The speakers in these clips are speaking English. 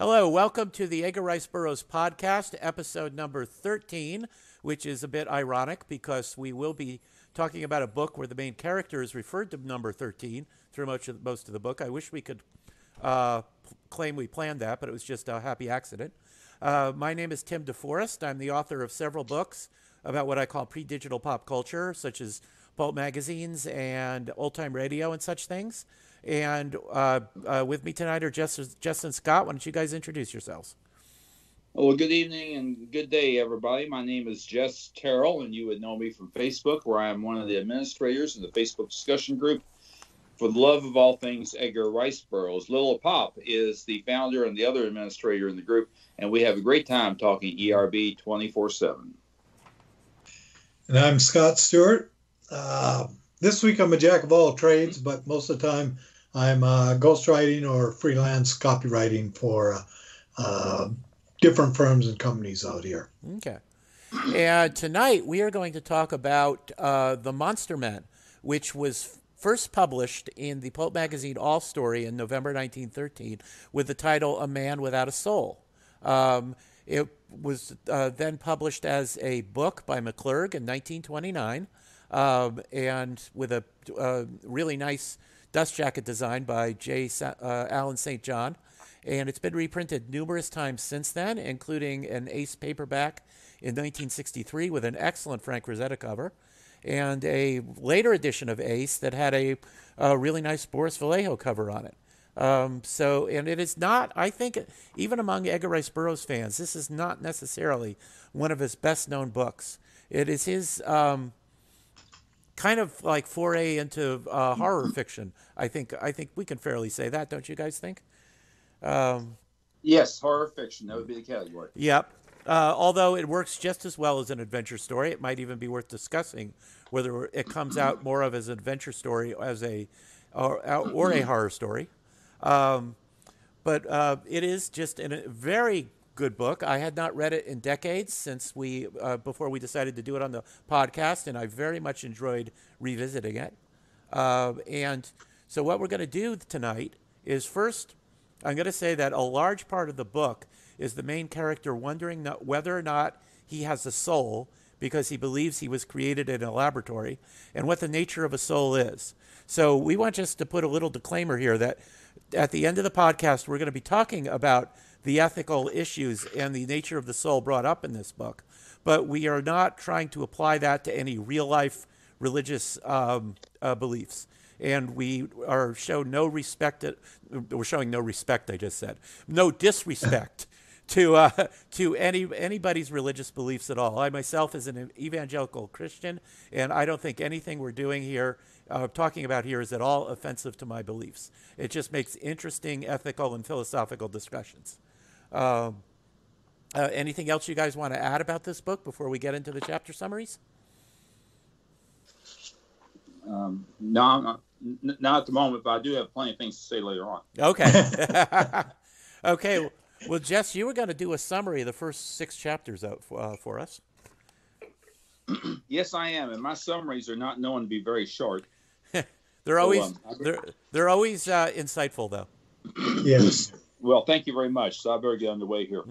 Hello, welcome to the Edgar Rice Burroughs podcast, episode number 13, which is a bit ironic because we will be talking about a book where the main character is referred to number 13 through most of the book. I wish we could claim we planned that, but it was just a happy accident. My name is Tim Deforest. I'm the author of several books about what I call pre-digital pop culture, such as pulp magazines and old-time radio and such things. And with me tonight are Jess and Scott. Why don't you guys introduce yourselves? Well, good evening and good day, everybody. My name is Jess Terrell, and you would know me from Facebook, where I am one of the administrators in the Facebook discussion group for the love of all things Edgar Rice Burroughs. Little Pop is the founder and the other administrator in the group, and we have a great time talking ERB 24/7. And I'm Scott Stewart. This week I'm a jack of all trades, but most of the time I'm ghostwriting or freelance copywriting for different firms and companies out here. Okay. And tonight we are going to talk about The Monster Men, which was first published in the pulp magazine All Story in November 1913 with the title A Man Without a Soul. It was then published as a book by McClurg in 1929. And with a really nice dust jacket design by Allen St. John. And it's been reprinted numerous times since then, including an Ace paperback in 1963 with an excellent Frank Rosetta cover, and a later edition of Ace that had a really nice Boris Vallejo cover on it. And it is not, I think, even among Edgar Rice Burroughs fans, this is not necessarily one of his best-known books. It is his kind of like foray into horror fiction. I think we can fairly say that, don't you guys think? Yes, horror fiction. That would be the category. Yep. Although it works just as well as an adventure story, it might even be worth discussing whether it comes out more of as an adventure story as or a horror story. But it is just a very good book. I had not read it in decades since before we decided to do it on the podcast, and I very much enjoyed revisiting it. And so what we're going to do tonight is first, I'm going to say that a large part of the book is the main character wondering whether or not he has a soul because he believes he was created in a laboratory, and what the nature of a soul is. So we want just to put a little disclaimer here that at the end of the podcast, we're going to be talking about the ethical issues and the nature of the soul brought up in this book. But we are not trying to apply that to any real-life religious beliefs. And we are showing no respect, I just said. No disrespect to anybody's religious beliefs at all. I myself is an evangelical Christian, and I don't think anything we're doing here, talking about here, is at all offensive to my beliefs. It just makes interesting ethical and philosophical discussions. Anything else you guys want to add about this book before we get into the chapter summaries? No, not at the moment, but I do have plenty of things to say later on. Okay. Okay. Well, Jess, you were going to do a summary of the first 6 chapters out for us. Yes, I am, and my summaries are not known to be very short. They're always insightful, though. Yes. Well, thank you very much. So I better get underway here.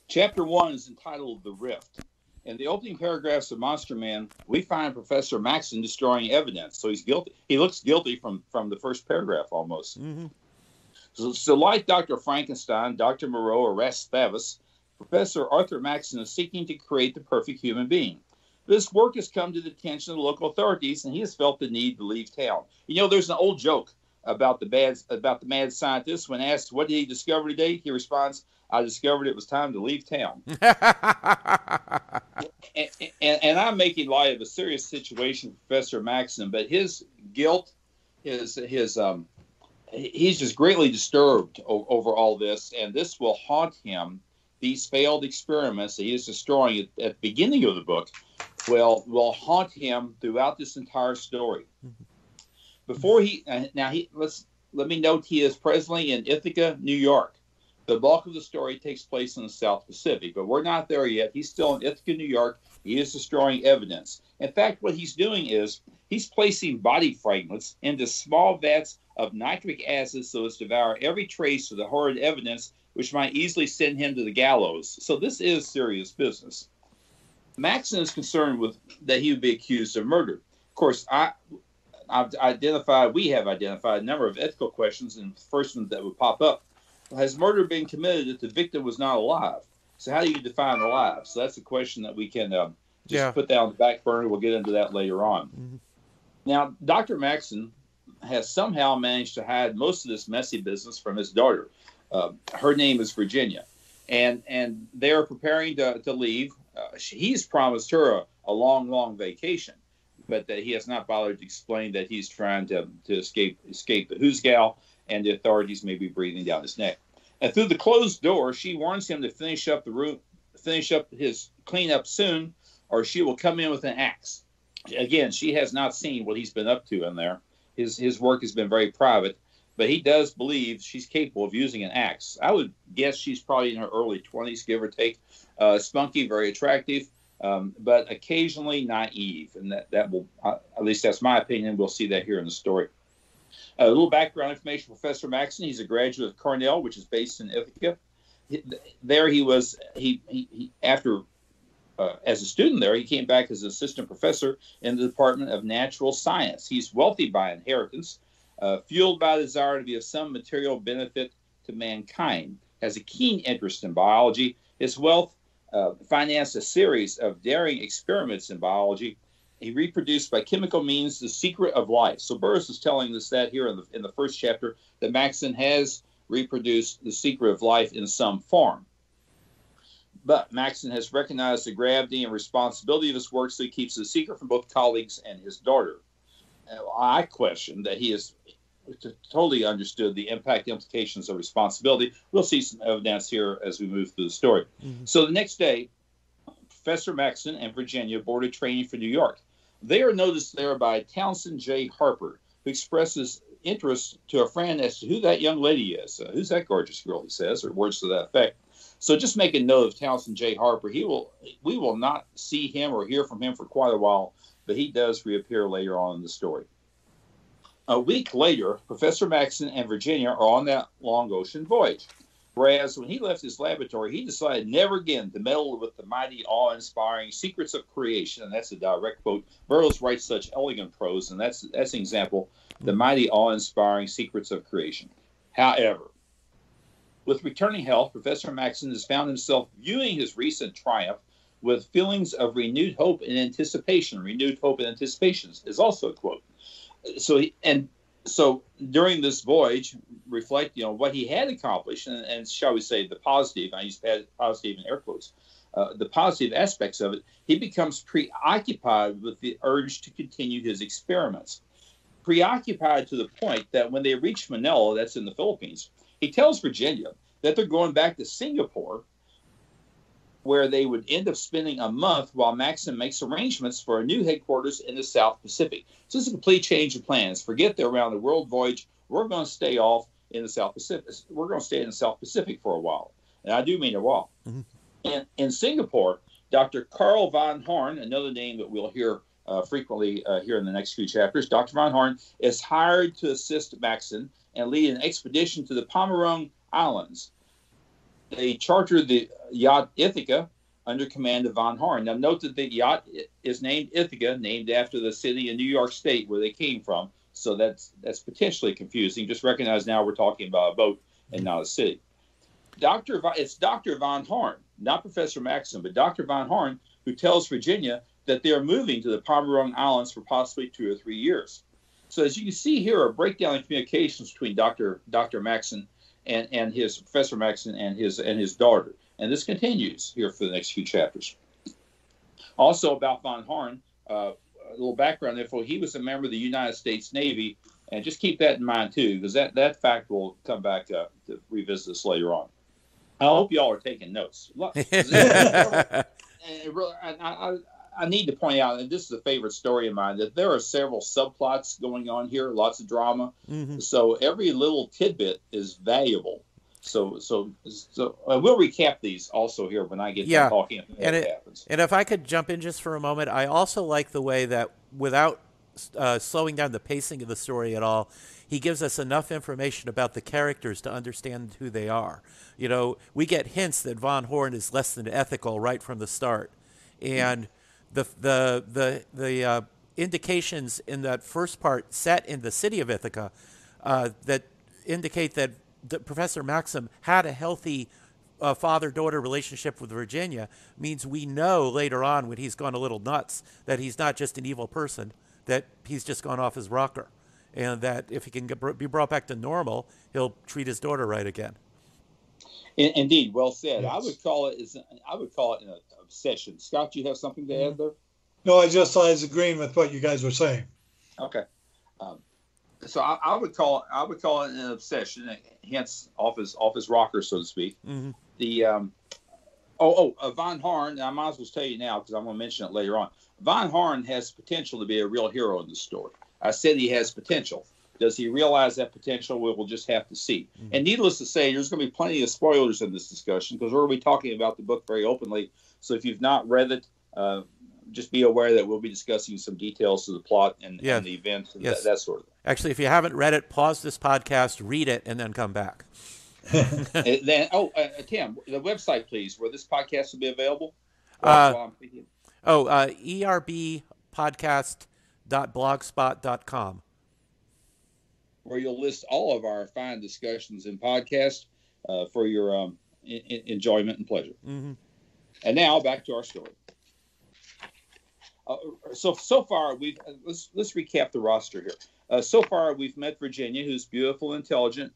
Chapter 1 is entitled The Rift. In the opening paragraphs of Monster Man, we find Professor Maxson destroying evidence. So he's guilty. He looks guilty from the first paragraph almost. Mm-hmm. So like Dr. Frankenstein, Dr. Moreau, or Rastavis, Professor Arthur Maxson is seeking to create the perfect human being. This work has come to the attention of the local authorities, and he has felt the need to leave town. You know, there's an old joke about the mad scientist. When asked what did he discover today, he responds, "I discovered it was time to leave town." and I'm making light of a serious situation for Professor Maxson, but his guilt, he's just greatly disturbed over all this, and this will haunt him. These failed experiments that he is destroying at the beginning of the book will haunt him throughout this entire story. Before let me note he is presently in Ithaca, New York. The bulk of the story takes place in the South Pacific, but we're not there yet. He's still in Ithaca, New York. He is destroying evidence. In fact, what he's doing is he's placing body fragments into small vats of nitric acid so as to devour every trace of the horrid evidence which might easily send him to the gallows. So this is serious business. Maxson is concerned with that he would be accused of murder. Of course, we have identified a number of ethical questions, and the first one that would pop up: has murder been committed if the victim was not alive? So how do you define alive? So that's a question that we can put that on the back burner. We'll get into that later on. Mm-hmm. Now, Dr. Maxson has somehow managed to hide most of this messy business from his daughter. Her name is Virginia, and they're preparing to leave. He's promised her a long vacation, but that he has not bothered to explain that he's trying to escape the Hoosgal, and the authorities may be breathing down his neck. And through the closed door, she warns him to finish up his cleanup soon, or she will come in with an axe. Again, she has not seen what he's been up to in there. His work has been very private, but he does believe she's capable of using an axe. I would guess she's probably in her early 20s, give or take. Spunky, very attractive, but occasionally naive, and that will, at least that's my opinion. We'll see that here in the story. A little background information: Professor Maxson, he's a graduate of Cornell, which is based in Ithaca. There he was. After as a student there, he came back as assistant professor in the Department of Natural Science. He's wealthy by inheritance, fueled by the desire to be of some material benefit to mankind. Has a keen interest in biology. His wealth financed a series of daring experiments in biology. He reproduced by chemical means the secret of life. So Burroughs is telling us that here in the first chapter, that Maxson has reproduced the secret of life in some form. But Maxson has recognized the gravity and responsibility of his work, so he keeps it a secret from both colleagues and his daughter. I question that he has totally understood the implications of responsibility. We'll see some evidence here as we move through the story. Mm-hmm. So the next day, Professor Maxson and Virginia boarded training for New York. They are noticed there by Townsend J. Harper, who expresses interest to a friend as to who that young lady is. Who's that gorgeous girl, he says, or words to that effect. So just make a note of Townsend J. Harper. We will not see him or hear from him for quite a while, but he does reappear later on in the story. A week later, Professor Maxson and Virginia are on that long ocean voyage. Whereas when he left his laboratory, he decided never again to meddle with the mighty, awe-inspiring secrets of creation. And that's a direct quote. Burroughs writes such elegant prose, and that's an example, the mighty, awe-inspiring secrets of creation. However, with returning health, Professor Maxson has found himself viewing his recent triumph with feelings of renewed hope and anticipation. Renewed hope and anticipation is also a quote. So during this voyage, reflecting on what he had accomplished, and shall we say the positive, I use positive in air quotes, the positive aspects of it, he becomes preoccupied with the urge to continue his experiments. Preoccupied to the point that when they reach Manila, that's in the Philippines, he tells Virginia that they're going back to Singapore, where they would end up spending a month while Maxson makes arrangements for a new headquarters in the South Pacific. So this is a complete change of plans. Forget the around the world voyage. We're going to stay off in the South Pacific. We're going to stay in the South Pacific for a while. And I do mean a while. Mm-hmm. And in Singapore, Dr. Carl von Horn, another name that we'll hear frequently here in the next few chapters, Dr. von Horn is hired to assist Maxson and lead an expedition to the Pomerong Islands. They chartered the yacht Ithaca under command of von Horn. Now, note that the yacht is named Ithaca, named after the city in New York State where they came from. So that's potentially confusing. Just recognize now we're talking about a boat and not a city. It's Dr. von Horn, not Professor Maxson, but Dr. von Horn, who tells Virginia that they are moving to the Pomerong Islands for possibly 2 or 3 years. So as you can see here, a breakdown in communications between Dr. Maxson and his Professor Maxson and his daughter. And this continues here for the next few chapters. Also about von Horn, a little background info, he was a member of the United States Navy, and just keep that in mind too, because that fact will come back to revisit this later on. I hope y'all are taking notes. I need to point out, and this is a favorite story of mine, that there are several subplots going on here, lots of drama. Mm-hmm. So every little tidbit is valuable. So we'll recap these also here when I get to talking. And if I could jump in just for a moment, I also like the way that without slowing down the pacing of the story at all, he gives us enough information about the characters to understand who they are. You know, we get hints that Von Horn is less than ethical right from the start, and the indications in that first part set in the city of Ithaca that indicate that Professor Maxson had a healthy father-daughter relationship with Virginia means we know later on when he's gone a little nuts that he's not just an evil person, that he's just gone off his rocker, and that if he can be brought back to normal, he'll treat his daughter right again. Indeed, well said. Yes. I would call it an obsession. Scott, you have something to add there? No, I was agreeing with what you guys were saying. Okay. So I would call it an obsession, hence off his rocker, so to speak. Mm-hmm. The Von Horn. I might as well tell you now because I'm going to mention it later on. Von Horn has potential to be a real hero in the story. I said he has potential. Does he realize that potential? We'll just have to see. Mm-hmm. And needless to say, there's going to be plenty of spoilers in this discussion because we're going to be talking about the book very openly. So if you've not read it, just be aware that we'll be discussing some details of the plot and the events and that sort of thing. Actually, if you haven't read it, pause this podcast, read it, and then come back. Tim, the website, please, where this podcast will be available. erbpodcast.blogspot.com. Where you'll list all of our fine discussions and podcasts for your enjoyment and pleasure. Mm-hmm. And now back to our story. So far let's recap the roster here. So far we've met Virginia, who's beautiful and intelligent,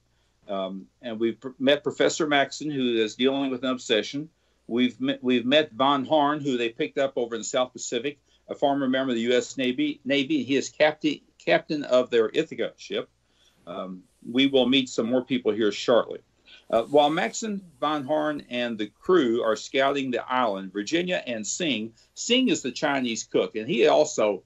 and we've met Professor Maxson, who is dealing with an obsession. We've met Von Horn, who they picked up over in the South Pacific, a former member of the U.S. Navy. He is captain of their Ithaca ship. We will meet some more people here shortly. While Maxson, Von Horn, and the crew are scouting the island, Virginia and Sing is the Chinese cook, and he also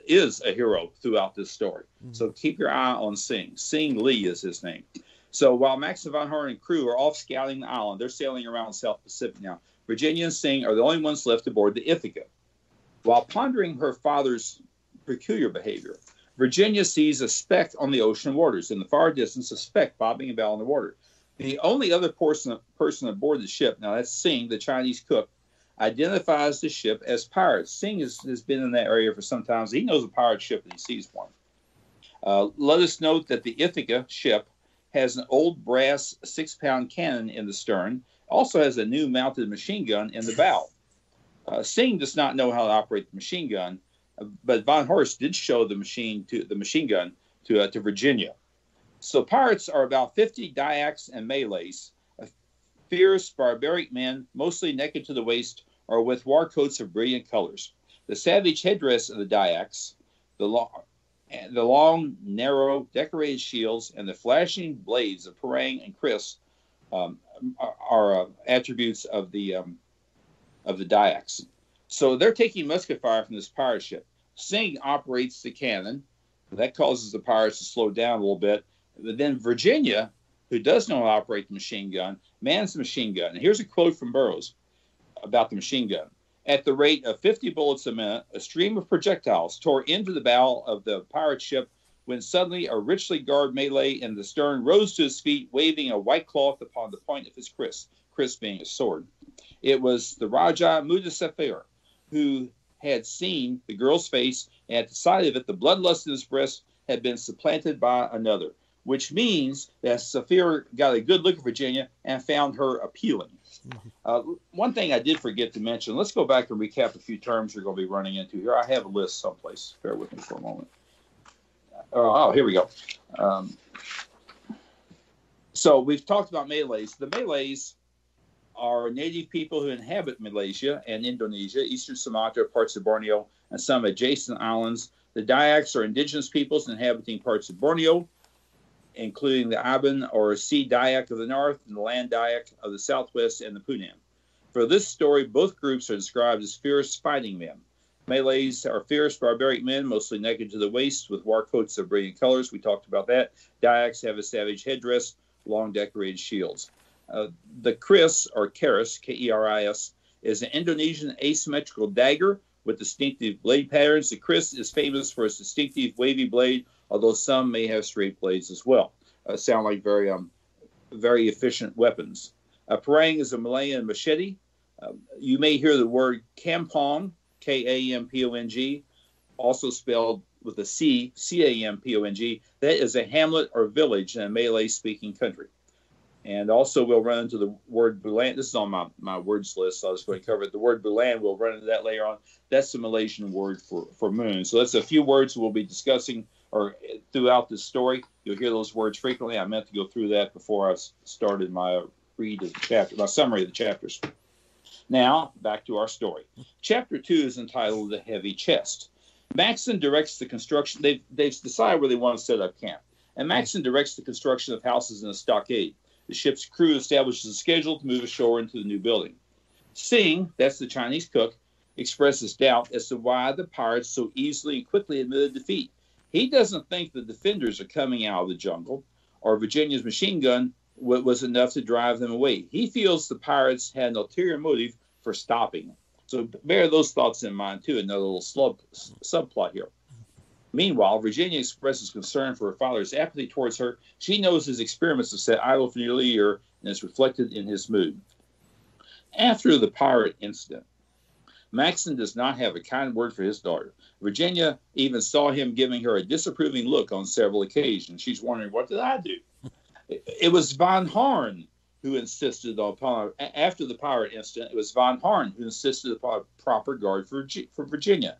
is a hero throughout this story. Mm-hmm. So keep your eye on Sing. Sing Lee is his name. So while Maxson, Von Horn, and crew are off scouting the island, they're sailing around the South Pacific now. Virginia and Sing are the only ones left aboard the Ithaca. While pondering her father's peculiar behavior, Virginia sees a speck on the ocean waters. In the far distance, a speck bobbing about in the water. The only other person aboard the ship, now that's Sing, the Chinese cook, identifies the ship as pirates. Sing has been in that area for some time. So he knows a pirate ship and he sees one. Let us note that the Ithaca ship has an old brass 6-pound cannon in the stern. Also has a new mounted machine gun in the bow. Sing does not know how to operate the machine gun, but Von Horst did show the machine gun to Virginia. So pirates are about 50 Dyaks and Malays, fierce, barbaric men, mostly naked to the waist, or with war coats of brilliant colors. The savage headdress of the Dyaks, the long, narrow, decorated shields, and the flashing blades of Parang and Chris are attributes of the Dyaks. So they're taking musket fire from this pirate ship. Sing operates the cannon. That causes the pirates to slow down a little bit. But then Virginia, who does know how to operate the machine gun, mans the machine gun. And here's a quote from Burroughs about the machine gun. At the rate of 50 bullets a minute, a stream of projectiles tore into the bow of the pirate ship when suddenly a richly garbed Malay in the stern rose to his feet, waving a white cloth upon the point of his kris being a sword. It was the Raja Mudasafir, who had seen the girl's face, and at the sight of it, the bloodlust in his breast had been supplanted by another, which means that Safir got a good look at Virginia and found her appealing. One thing I did forget to mention, let's go back and recap a few terms we're going to be running into here. I have a list someplace. Bear with me for a moment. Here we go. So we've talked about Malays. The Malays are native people who inhabit Malaysia and Indonesia, eastern Sumatra, parts of Borneo, and some adjacent islands. The Dyaks are indigenous peoples inhabiting parts of Borneo, including the Aban or Sea Dayak of the north and the Land Dayak of the southwest and the Punan. For this story, both groups are described as fierce fighting men. Malays are fierce, barbaric men, mostly naked to the waist, with war coats of brilliant colors. We talked about that. Dyaks have a savage headdress, long decorated shields. The kris, or keris, K-E-R-I-S, is an Indonesian asymmetrical dagger with distinctive blade patterns. The Chris is famous for its distinctive wavy blade, although some may have straight blades as well. Sound like very efficient weapons. Parang is a Malayan machete. You may hear the word Kampong, Kampong, also spelled with a C, Campong. That is a hamlet or village in a Malay-speaking country. And also we'll run into the word Bulan. This is on my words list, so I was going to cover it. The word Bulan, we'll run into that later on. That's the Malaysian word for moon. So that's a few words we'll be discussing or throughout this story. You'll hear those words frequently. I meant to go through that before I started my read of the chapter, my summary of the chapters. Now, back to our story. Chapter 2 is entitled The Heavy Chest. Maxson directs the construction. They've decided where they want to set up camp. And Maxson directs the construction of houses in a stockade. The ship's crew establishes a schedule to move ashore into the new building. Singh, that's the Chinese cook, expresses doubt as to why the pirates so easily and quickly admitted defeat. He doesn't think the defenders are coming out of the jungle, or Virginia's machine gun was enough to drive them away. He feels the pirates had an ulterior motive for stopping. So bear those thoughts in mind, too. Another little subplot here. Meanwhile, Virginia expresses concern for her father's apathy towards her. She knows his experiments have sat idle for nearly a year, and it's reflected in his mood. After the pirate incident, Maxson does not have a kind word for his daughter. Virginia even saw him giving her a disapproving look on several occasions. She's wondering, what did I do? It was Von Horn who insisted upon, after the pirate incident, it was Von Horn who insisted upon a proper guard for Virginia.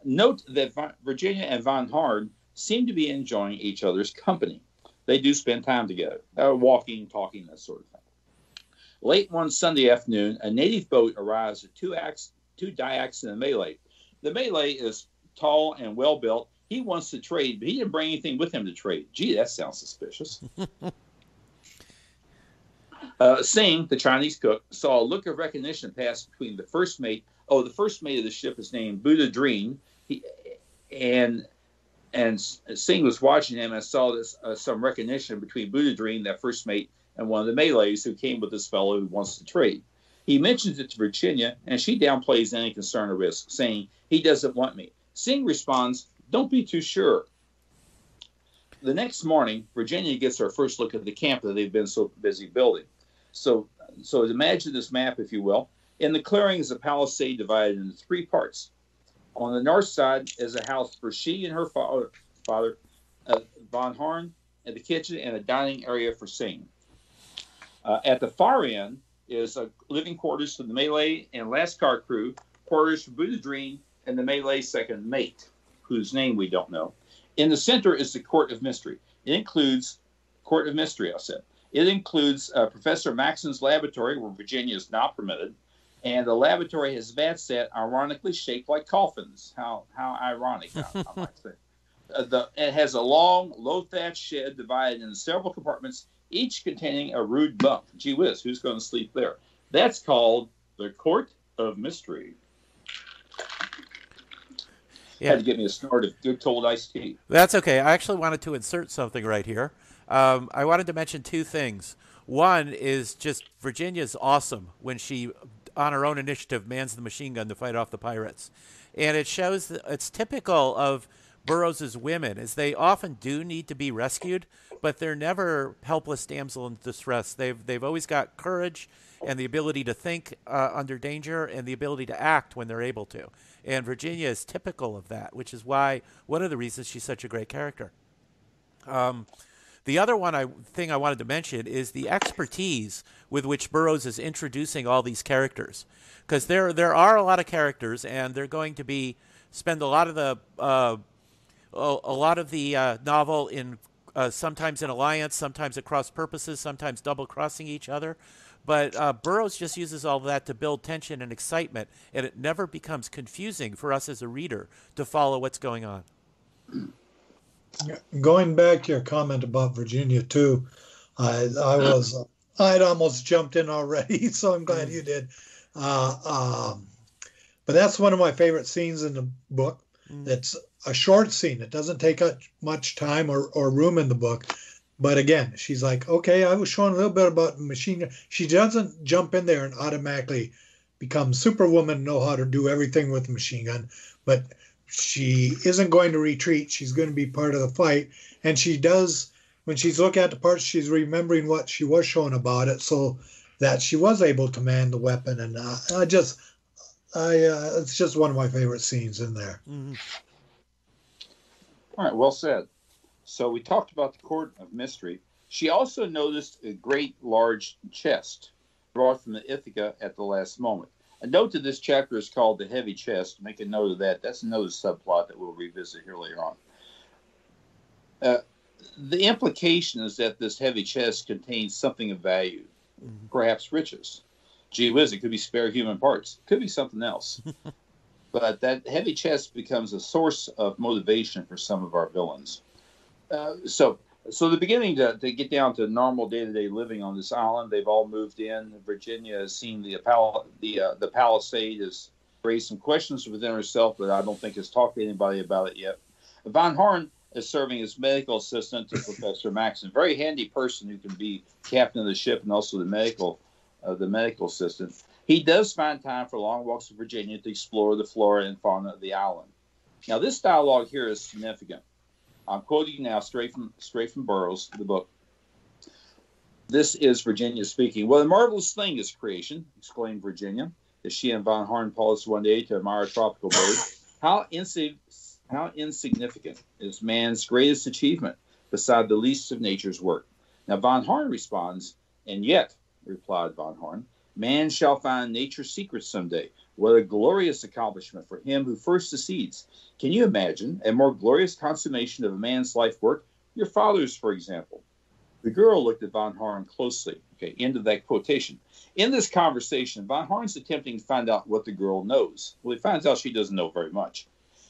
Note that Virginia and Von Horn seem to be enjoying each other's company. They do spend time together, walking, talking, that sort of thing. Late one Sunday afternoon, a native boat arrives at two dayaks in the Malay. The Malay is tall and well-built. He wants to trade, but he didn't bring anything with him to trade. Gee, that sounds suspicious. Singh, the Chinese cook, saw a look of recognition pass between the first mate. Oh, the first mate of the ship is named Buddha Dreen. And Singh was watching him and saw this some recognition between Buddha Dreen, that first mate, and one of the Malays who came with this fellow who wants to trade. He mentions it to Virginia, and she downplays any concern or risk, saying, he doesn't want me. Singh responds, don't be too sure. The next morning, Virginia gets her first look at the camp that they've been so busy building. So imagine this map, if you will. In the clearing is a palisade divided into three parts. On the north side is a house for she and her father Von Horn, and the kitchen and a dining area for Singh. At the far end is a living quarters for the Malay and Lascar crew, quarters for Buddha Dreen and the Malay second mate, whose name we don't know. In the center is the Court of Mystery. It includes Court of Mystery, I said. It includes Professor Maxson's laboratory, where Virginia is not permitted, and the laboratory has vats set ironically shaped like coffins. How ironic, I might say. It has a long, low-thatched shed divided into several compartments, each containing a rude bunk. Gee whiz, who's going to sleep there? That's called the Court of Mystery. Yeah. Had to get me a snort of good cold iced tea. That's okay. I actually wanted to insert something right here. I wanted to mention two things. One is just Virginia's awesome when she, on her own initiative, mans the machine gun to fight off the pirates. And it shows that it's typical of Burroughs' women, is they often do need to be rescued, but they're never helpless damsel in distress. They've always got courage and the ability to think under danger and the ability to act when they're able to. And Virginia is typical of that, which is why one of the reasons she's such a great character. The other thing I wanted to mention is the expertise with which Burroughs is introducing all these characters, because there are a lot of characters, and they're going to spend a lot of the novel in sometimes in alliance, sometimes at cross purposes, sometimes double crossing each other. But Burroughs just uses all of that to build tension and excitement, and it never becomes confusing for us as a reader to follow what's going on. Going back to your comment about Virginia too, I'd almost jumped in already, so I'm glad you did. But that's one of my favorite scenes in the book. It's a short scene. It doesn't take up much time or room in the book. But again, she's like, okay, I was showing a little bit about the machine gun. She doesn't jump in there and automatically become Superwoman, know how to do everything with a machine gun, but she isn't going to retreat. She's going to be part of the fight. And she does, when she's looking at the parts, she's remembering what she was shown about it, so that she was able to man the weapon. And it's just one of my favorite scenes in there. Mm-hmm. All right, well said. So we talked about the Court of Mystery. She also noticed a great large chest brought from the Ithaca at the last moment. A note to this chapter is called The Heavy Chest. Make a note of that. That's another subplot that we'll revisit here later on. The implication is that this heavy chest contains something of value, perhaps riches. Gee whiz, it could be spare human parts. It could be something else. But that heavy chest becomes a source of motivation for some of our villains. So the beginning to get down to normal day-to-day living on this island, they've all moved in. Virginia has seen the palisade, has raised some questions within herself, but I don't think has talked to anybody about it yet. Von Horn is serving as medical assistant to Professor Maxson. Very handy person who can be captain of the ship and also the medical assistant. He does find time for long walks to Virginia to explore the flora and fauna of the island. Now, this dialogue here is significant. I'm quoting now straight from Burroughs, the book. This is Virginia speaking. "What a marvelous thing is creation," exclaimed Virginia, as she and Von Horn paused one day to admire a tropical bird. How insignificant is man's greatest achievement beside the least of nature's work." Now, Von Horn responds, "And yet," replied Von Horn, "man shall find nature's secrets someday. What a glorious accomplishment for him who first succeeds. Can you imagine a more glorious consummation of a man's life work? Your father's, for example." The girl looked at Von Horn closely. Okay, end of that quotation. In this conversation, Von Horn's attempting to find out what the girl knows. Well, he finds out she doesn't know very much.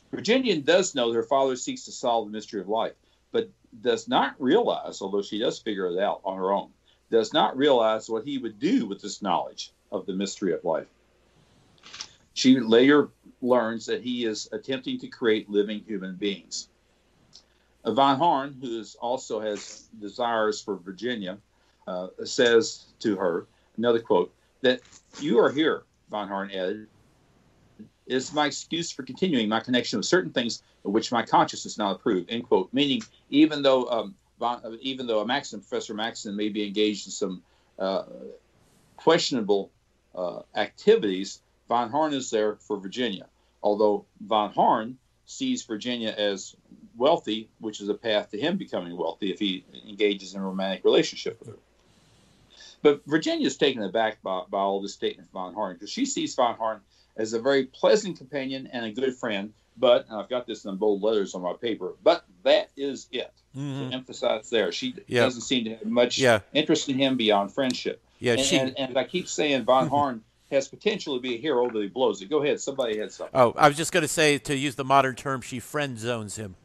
Virginia does know that her father seeks to solve the mystery of life, but does not realize, although she does figure it out on her own, does not realize what he would do with this knowledge of the mystery of life. She later learns that he is attempting to create living human beings. Von Horn, who also has desires for Virginia, says to her, another quote, that "you are here," Von Horn added, "is my excuse for continuing my connection with certain things of which my conscience does not approve," end quote. Meaning, even though Professor Maxson may be engaged in some questionable activities, Von Horn is there for Virginia. Although Von Horn sees Virginia as wealthy, which is a path to him becoming wealthy if he engages in a romantic relationship with her. But Virginia is taken aback by all this statement from Von Horn, because she sees Von Horn as a very pleasant companion and a good friend. But, and I've got this in bold letters on my paper, but that is it. To emphasize there. She doesn't seem to have much interest in him beyond friendship. Yeah, and I keep saying Von Horn has potential to be a hero, but he blows it. Go ahead. Somebody had something. Oh, I was just going to say, to use the modern term, she friend zones him.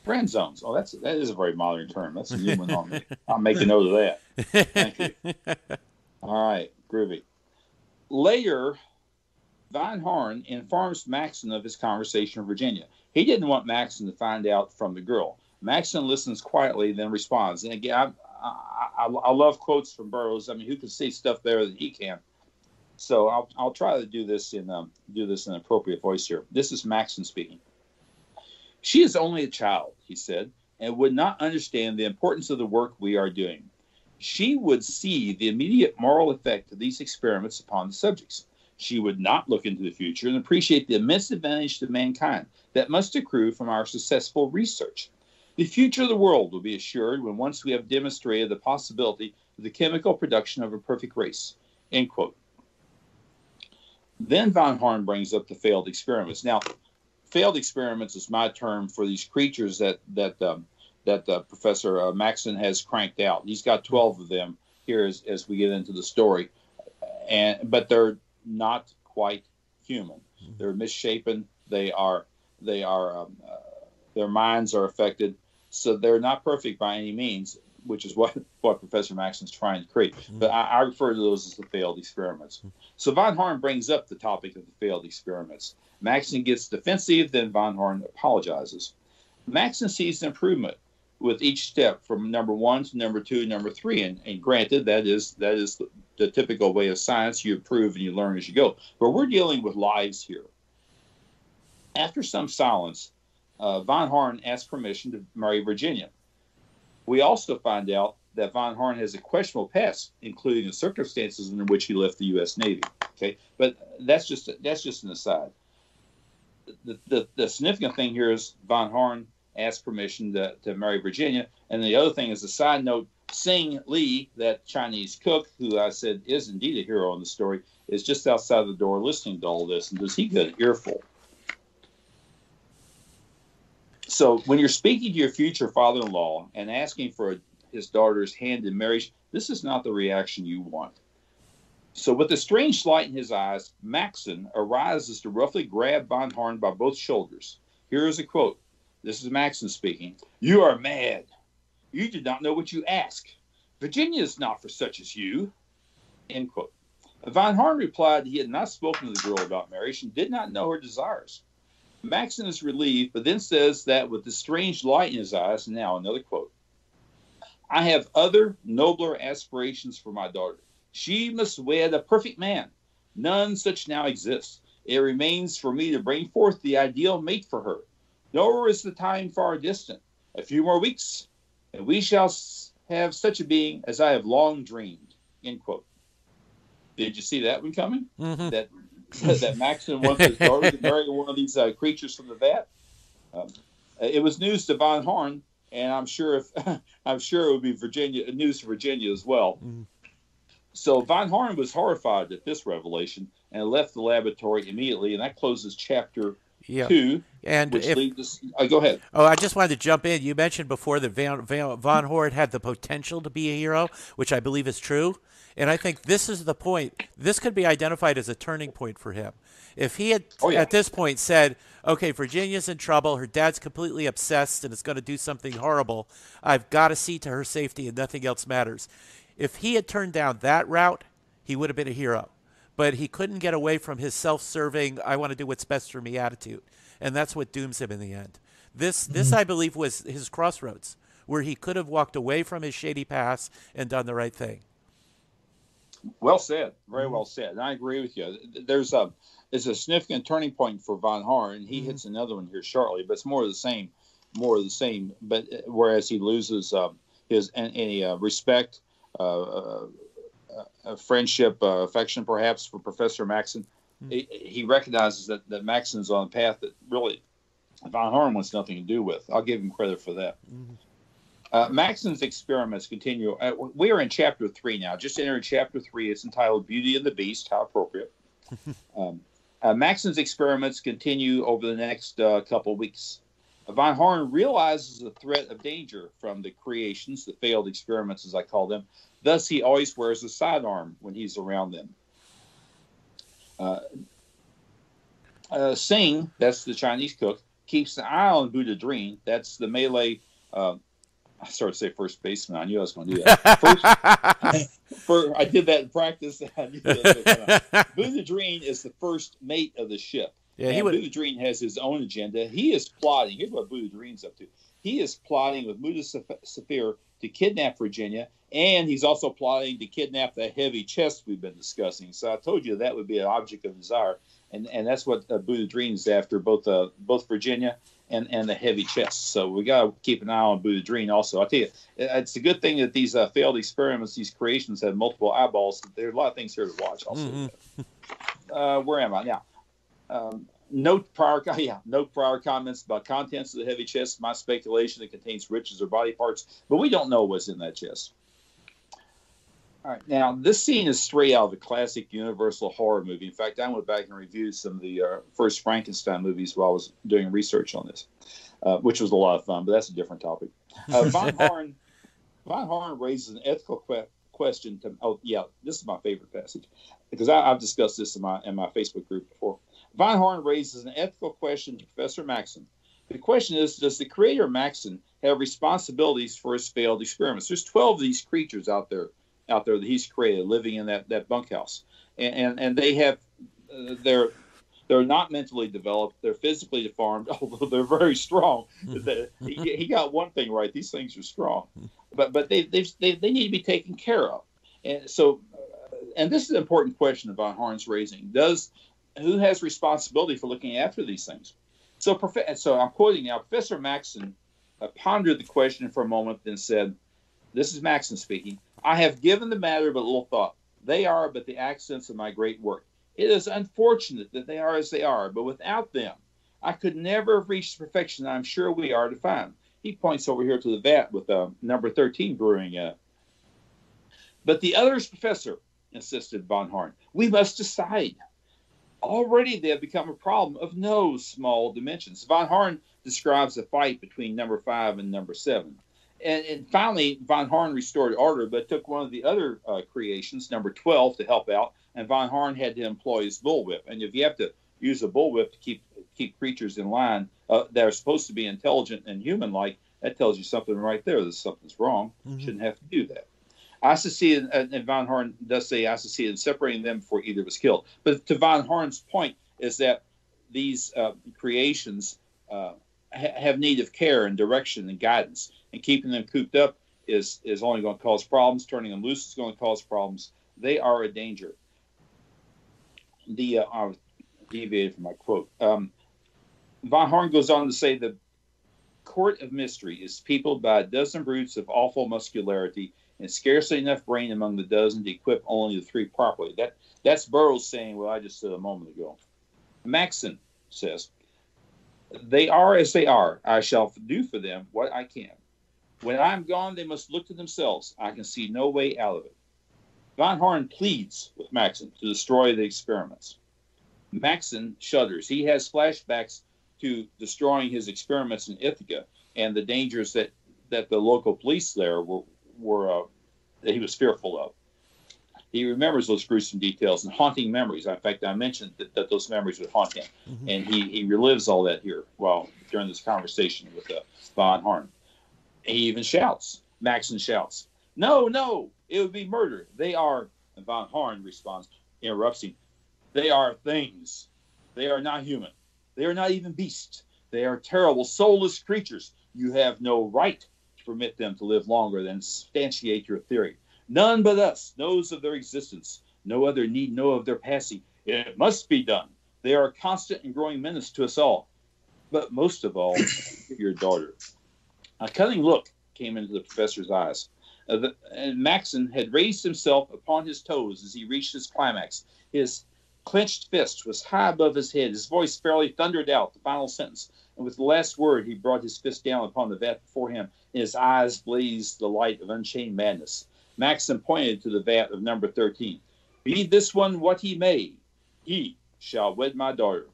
Friend zones. Oh, that is a very modern term. That's a new one on me. I'll make a note of that. Thank you. All right. Groovy. Later, Von Horn informs Maxson of his conversation with Virginia. He didn't want Maxson to find out from the girl. Maxson listens quietly, then responds. And again, I love quotes from Burroughs. I mean, who can say stuff better than he can? So I'll try to do this in an appropriate voice here. This is Maxson speaking. "She is only a child," he said, "and would not understand the importance of the work we are doing. She would see the immediate moral effect of these experiments upon the subjects. She would not look into the future and appreciate the immense advantage to mankind that must accrue from our successful research. The future of the world will be assured when once we have demonstrated the possibility of the chemical production of a perfect race." End quote. Then Von Horn brings up the failed experiments. Now, failed experiments is my term for these creatures that Professor Maxson has cranked out. He's got 12 of them here as we get into the story, but they're not quite human. They're misshapen. Their minds are affected, so they're not perfect by any means, which is what Professor Maxson's trying to create. But I refer to those as the failed experiments. So Von Horn brings up the topic of the failed experiments. Maxson gets defensive, then Von Horn apologizes. Maxson sees improvement with each step from number 1 to number 2, number 3, and granted, that is the typical way of science. You improve and you learn as you go. But we're dealing with lives here. After some silence, Von Horn asked permission to marry Virginia. We also find out that Von Horn has a questionable past, including the circumstances in which he left the U.S. Navy. Okay, but that's just an aside. The significant thing here is Von Horn asked permission to marry Virginia, and the other thing is a side note. Sing Lee, that Chinese cook, who I said is indeed a hero in the story, is just outside the door listening to all this, and does he get an earful? So when you're speaking to your future father-in-law and asking for his daughter's hand in marriage, this is not the reaction you want. So with a strange light in his eyes, Maxson arises to roughly grab Von Horn by both shoulders. Here is a quote. This is Maxson speaking. "You are mad. You do not know what you ask. Virginia is not for such as you." End quote. Von Horn replied he had not spoken to the girl about marriage and did not know her desires. Maxson is relieved, but then says that with the strange light in his eyes, now another quote, "I have other, nobler aspirations for my daughter. She must wed a perfect man. None such now exists. It remains for me to bring forth the ideal mate for her. Nor is the time far distant. A few more weeks, and we shall have such a being as I have long dreamed." End quote. Did you see that one coming? Mm-hmm. That Maxson wants his daughter to marry one of these creatures from the vat. It was news to Von Horn, and I'm sure it would be news to Virginia as well. Mm-hmm. So Von Horn was horrified at this revelation and left the laboratory immediately, and that closes chapter 2. And which leads us, go ahead. Oh, I just wanted to jump in. You mentioned before that Von Horn had the potential to be a hero, which I believe is true. And I think this is the point. This could be identified as a turning point for him. If he had, at this point, said, okay, Virginia's in trouble, her dad's completely obsessed and is going to do something horrible, I've got to see to her safety and nothing else matters. If he had turned down that route, he would have been a hero. But he couldn't get away from his self-serving, I want to do what's best for me attitude. And that's what dooms him in the end. This I believe, was his crossroads, where he could have walked away from his shady past and done the right thing. Well said. Very well said. And I agree with you. It's a significant turning point for Von Horn. He hits another one here shortly, but it's more of the same. But whereas he loses his any respect, friendship, affection, perhaps, for Professor Maxson, he recognizes that Maxson's on a path that really Von Horn wants nothing to do with. I'll give him credit for that. Maxson's experiments continue. We are in chapter 3 now. Just entering chapter 3. It's entitled Beauty and the Beast. How appropriate. Maxson's experiments continue over the next couple weeks. Von Horn realizes the threat of danger from the creations, the failed experiments, as I call them. Thus, he always wears a sidearm when he's around them. Singh, that's the Chinese cook, keeps an eye on Buddha Dreen. That's the Malay. I started to say first baseman. I knew I was going to do that. I did that in practice. I knew that. Buddha Dreen is the first mate of the ship. Yeah, Buddha Dreen has his own agenda. He is plotting. Here's what Buddha Dreen's up to. He is plotting with Muda Safir to kidnap Virginia, and he's also plotting to kidnap that heavy chest we've been discussing. So I told you that would be an object of desire, and that's what Buddha Dreen's after, both Virginia and the heavy chest. So we got to keep an eye on Buddha Dreen also. I'll tell you, it's a good thing that these failed experiments, these creations, have multiple eyeballs. There are a lot of things here to watch also. Where am I now? Note prior comments about contents of the heavy chest. My speculation, it contains riches or body parts, but we don't know what's in that chest. All right, now this scene is straight out of the classic Universal horror movie. In fact, I went back and reviewed some of the first Frankenstein movies while I was doing research on this, which was a lot of fun, but that's a different topic. Von Horn raises an ethical question. This is my favorite passage because I've discussed this in my Facebook group before. Von Horn raises an ethical question to Professor Maxson. The question is, does the creator Maxson have responsibilities for his failed experiments? There's 12 of these creatures out there that he's created living in that bunkhouse. And they have, they're not mentally developed. They're physically deformed, although they're very strong. He got one thing right. These things are strong, but they need to be taken care of. And so, and this is an important question that Von Horn's raising. Who has responsibility for looking after these things? So I'm quoting now. Professor Maxson pondered the question for a moment, then said, this is Maxson speaking, I have given the matter but little thought. They are but the accents of my great work. It is unfortunate that they are as they are, but without them, I could never have reached the perfection I'm sure we are to find. He points over here to the vat with number 13 brewing in it. But the others, Professor, insisted Von Horn, we must decide. Already they have become a problem of no small dimensions. Von Horn describes a fight between number 5 and number 7. And finally, Von Horn restored order, but took one of the other creations, number 12, to help out, and Von Horn had to employ his bullwhip. And if you have to use a bullwhip to keep creatures in line that are supposed to be intelligent and human-like, that tells you something right there, that something's wrong. Mm-hmm. Shouldn't have to do that. I succeeded, and Von Horn does say I succeeded in separating them before either was killed. But to Von Horn's point is that these creations have need of care and direction and guidance, and keeping them cooped up is only going to cause problems. Turning them loose is going to cause problems. They are a danger. I deviated from my quote. Von Horn goes on to say the court of mystery is peopled by a dozen brutes of awful muscularity and scarcely enough brain among the dozen to equip only the 3 properly. That's Burroughs saying what I just said a moment ago. Maxson says, they are as they are. I shall do for them what I can. When I am gone, they must look to themselves. I can see no way out of it. Von Horn pleads with Maxson to destroy the experiments. Maxson shudders. He has flashbacks to destroying his experiments in Ithaca and the dangers that the local police there were that he was fearful of. He remembers those gruesome details and haunting memories. In fact, I mentioned that those memories would haunt him, mm-hmm. and he relives all that here during this conversation with Von Horn. He even shouts. Maxson shouts, "No, it would be murder. They are." And Von Horn responds, interrupts him. They are things. They are not human. They are not even beasts. They are terrible, soulless creatures. You have no right to permit them to live longer than substantiate your theory. None but us knows of their existence. No other need know of their passing. It must be done. They are a constant and growing menace to us all. But most of all, your daughter. A cunning look came into the professor's eyes. And Maxson had raised himself upon his toes as he reached his climax. His clenched fist was high above his head. His voice fairly thundered out the final sentence. And with the last word, he brought his fist down upon the vat before him, and his eyes blazed the light of unchained madness. Maxson pointed to the vat of number 13. Be this one what he may, he shall wed my daughter.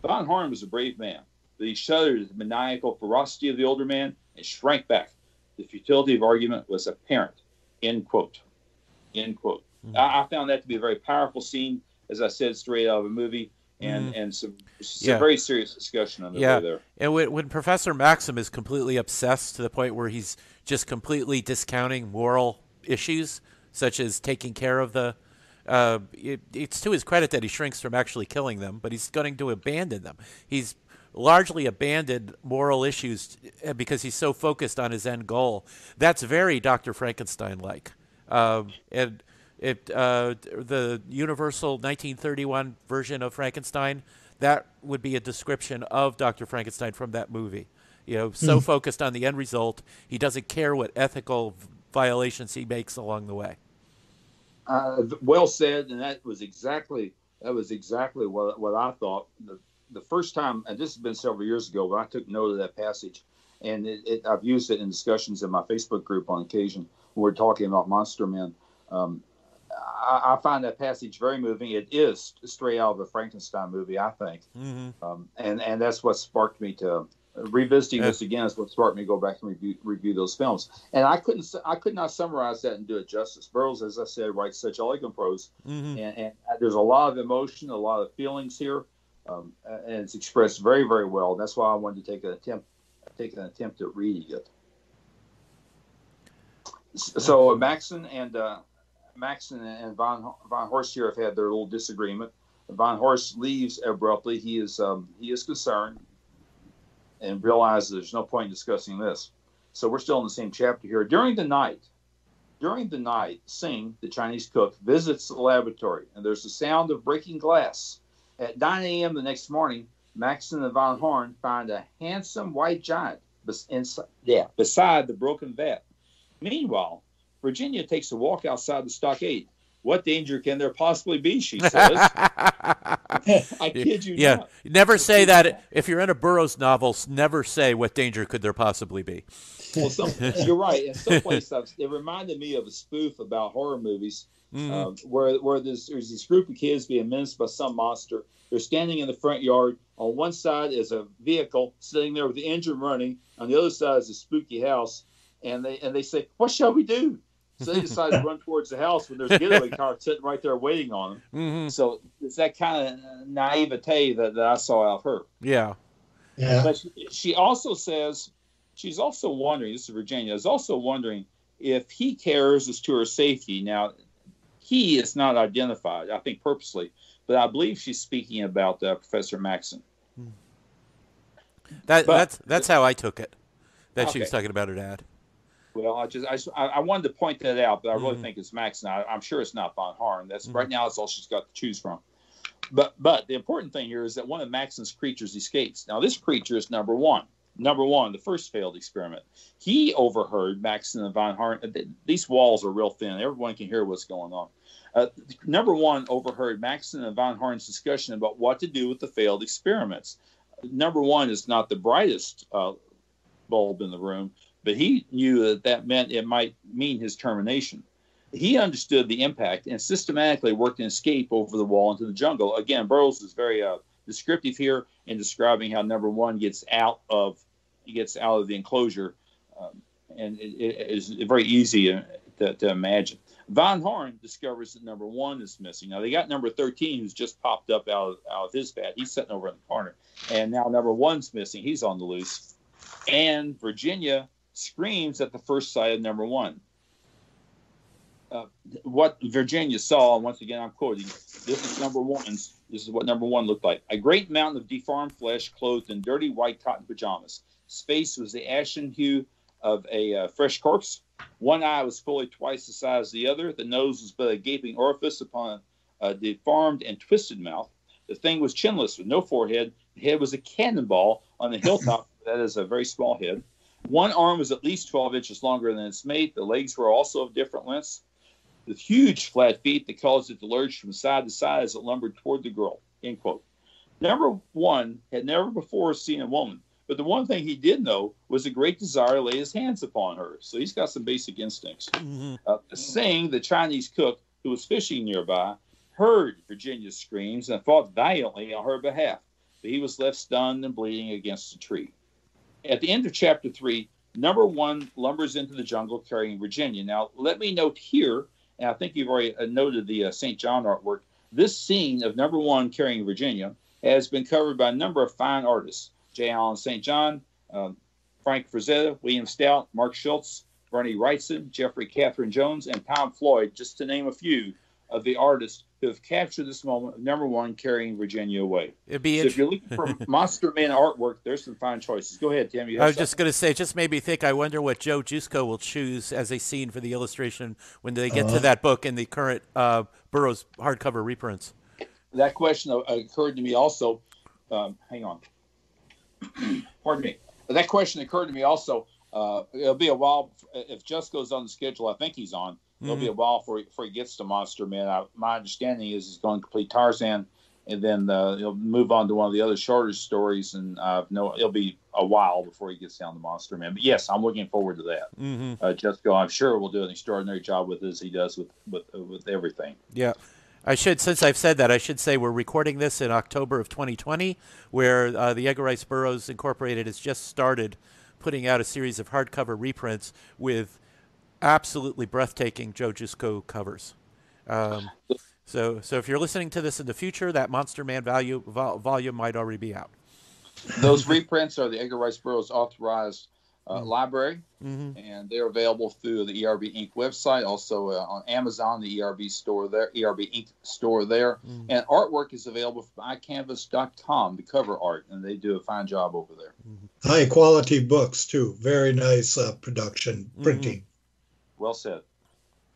Von Horn was a brave man, but he shuddered at the maniacal ferocity of the older man and shrank back. The futility of argument was apparent. End quote. End quote. Mm-hmm. I found that to be a very powerful scene, as I said, straight out of a movie, and some very serious discussion on the way there. And when Professor Maxson is completely obsessed to the point where he's just completely discounting moral issues, such as taking care of the it's to his credit that he shrinks from actually killing them, but he's going to abandon them. He's largely abandoned moral issues because he's so focused on his end goal. That's very Dr. Frankenstein-like. And the Universal 1931 version of Frankenstein, that would be a description of Dr. Frankenstein from that movie. So focused on the end result, he doesn't care what ethical violations he makes along the way. Well said, and that was exactly what I thought. The first time, and this has been several years ago, but I took note of that passage, and I've used it in discussions in my Facebook group on occasion when we're talking about monster men. I find that passage very moving. It is straight out of a Frankenstein movie, I think. Mm-hmm. And that's what sparked me to revisiting this again. Is what sparked me to go back and review those films. And I could not summarize that and do it justice. Burroughs, as I said, writes such elegant prose, mm-hmm. and there's a lot of emotion, a lot of feelings here, and it's expressed very, very well. That's why I wanted to take an attempt at reading it. So Maxson and Von Horst here have had their little disagreement. Von Horst leaves abruptly. He is concerned and realizes there's no point in discussing this. So we're still in the same chapter here. During the night, During the night, Singh, the Chinese cook, visits the laboratory, and there's the sound of breaking glass. At 9 a.m. the next morning, Maxson and Von Horn find a handsome white giant beside the broken vat. Meanwhile, Virginia takes a walk outside the stockade. What danger can there possibly be, she says. I kid you not. Never say that. If you're in a Burroughs novel, never say what danger could there possibly be. Well, you're right. In some places, it reminded me of a spoof about horror movies where there's this group of kids being menaced by some monster. They're standing in the front yard. On one side is a vehicle sitting there with the engine running. On the other side is a spooky house. And they say, what shall we do? So they decide to run towards the house when there's a getaway car sitting right there waiting on them. Mm-hmm. So it's that kind of naivete that I saw out of her. Yeah. But she also says, she's also wondering, this is Virginia, is also wondering if he cares as to her safety. Now, he is not identified, I think purposely, but I believe she's speaking about Professor Maxson. That's how I took it, that she was talking about her dad. Well, I wanted to point that out, but I really think it's Maxson. I'm sure it's not Von Horn. Right now, that's all she's got to choose from. But the important thing here is that one of Maxson's creatures escapes. Now, this creature is number one. Number one, the first failed experiment. He overheard Maxson and Von Horn. These walls are real thin. Everyone can hear what's going on. Number one overheard Maxson and Von Horn's discussion about what to do with the failed experiments. Number one is not the brightest bulb in the room, but he knew that meant it might mean his termination. He understood the impact and systematically worked an escape over the wall into the jungle. Again, Burroughs is very descriptive here in describing how number one gets out of the enclosure, and it is very easy to imagine. Von Horn discovers that number one is missing. Now they got number 13, who's just popped up out of his vat. He's sitting over in the corner, and now number one's missing. He's on the loose, and Virginia screams at the first sight of number one. What Virginia saw, and once again I'm quoting, this is what number one looked like. A great mountain of deformed flesh clothed in dirty white cotton pajamas. His face was the ashen hue of a fresh corpse. One eye was fully twice the size of the other. The nose was but a gaping orifice upon a deformed and twisted mouth. The thing was chinless with no forehead. The head was a cannonball on the hilltop. That is a very small head. One arm was at least 12 inches longer than its mate. The legs were also of different lengths, with huge flat feet that caused it to lurch from side to side as it lumbered toward the girl. End quote. Number one had never before seen a woman, but the one thing he did know was a great desire to lay his hands upon her. So he's got some basic instincts. Singh, the Chinese cook who was fishing nearby, heard Virginia's screams and fought valiantly on her behalf, but he was left stunned and bleeding against a tree. At the end of chapter 3, number one lumbers into the jungle carrying Virginia. Now, let me note here, and I think you've already noted the St. John artwork, this scene of number one carrying Virginia has been covered by a number of fine artists. J. Allen St. John, Frank Frazetta, William Stout, Mark Schultz, Bernie Wrightson, Jeffrey Catherine Jones, and Tom Floyd, just to name a few of the artists who have captured this moment of number one carrying Virginia away. If you're looking for Monster Man artwork, there's some fine choices. Go ahead, Tim. I was just going to say, it just made me think, I wonder what Joe Jusko will choose as a scene for the illustration when they get to that book in the current Burroughs hardcover reprints. That question occurred to me also. Hang on. Pardon me. That question occurred to me also. It'll be a while. If Jusko's on the schedule, I think he's on. It'll be a while before he gets to Monster Man. My understanding is he's going to complete Tarzan, and then he'll move on to one of the other shorter stories, and it'll be a while before he gets down to Monster Man. But yes, I'm looking forward to that. Jusko, I'm sure, will do an extraordinary job with it, as he does with everything. Yeah. Since I've said that, I should say we're recording this in October of 2020, where the Edgar Rice Burroughs Incorporated has just started putting out a series of hardcover reprints with absolutely breathtaking Joe Jusko covers. So if you're listening to this in the future, that Monster Man volume might already be out. Those reprints are the Edgar Rice Burroughs authorized library, and they're available through the ERB Inc. website, also on Amazon, the ERB store there, ERB Inc. store there, and artwork is available from iCanvas.com, the cover art, and they do a fine job over there. High quality books too, very nice production printing. Well said.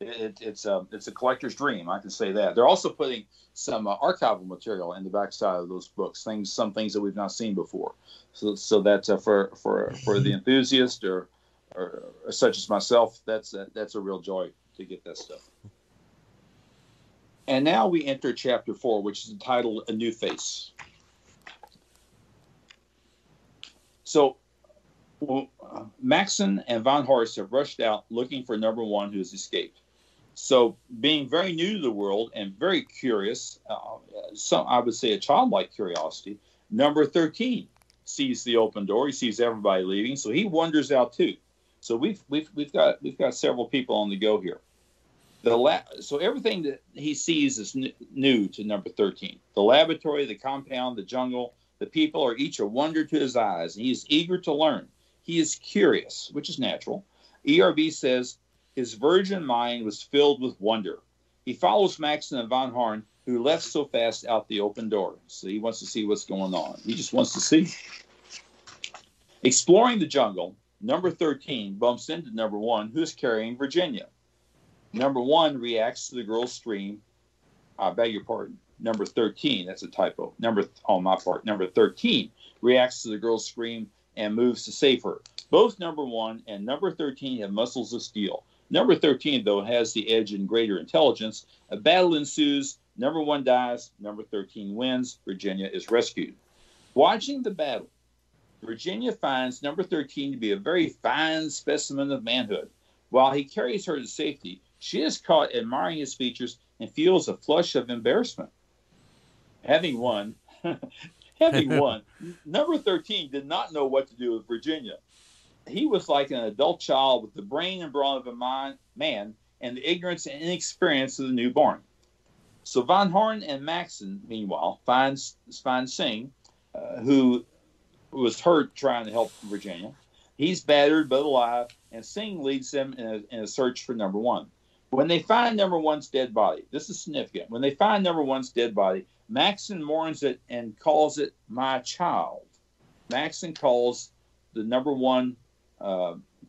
It's a collector's dream. I can say that. They're also putting some archival material in the backside of those books. Some things that we've not seen before. So that's for the enthusiast or such as myself. That's a real joy to get that stuff. And now we enter chapter 4, which is entitled "A New Face." So Maxson and Von Horst have rushed out looking for number 1 who has escaped. So, being very new to the world and very curious, I would say a childlike curiosity, number 13 sees the open door. He sees everybody leaving, so he wanders out too. So we've got several people on the go here. So everything that he sees is new to number 13. The laboratory, the compound, the jungle, the people are each a wonder to his eyes, and he is eager to learn. He is curious, which is natural. ERB says, his virgin mind was filled with wonder. He follows Maxson and Von Horn, who left so fast out the open door. So he wants to see what's going on. He just wants to see. Exploring the jungle, number 13 bumps into number 1, who is carrying Virginia. Number 1 reacts to the girl's scream. I beg your pardon. Number 13, that's a typo. On my part, number 13 reacts to the girl's scream and moves to save her. Both number 1 and number 13 have muscles of steel. Number 13, though, has the edge in greater intelligence. A battle ensues. Number 1 dies. Number 13 wins. Virginia is rescued. Watching the battle, Virginia finds number 13 to be a very fine specimen of manhood. While he carries her to safety, she is caught admiring his features and feels a flush of embarrassment. Having won, number 13 did not know what to do with Virginia. He was like an adult child with the brain and brawn of a man and the ignorance and inexperience of the newborn. So Von Horn and Maxson, meanwhile, find Singh, who was hurt trying to help Virginia. He's battered but alive, and Singh leads them in a search for number 1. When they find number 1's dead body, this is significant. When they find number 1's dead body, Maxson mourns it and calls it "my child." Maxson calls the number 1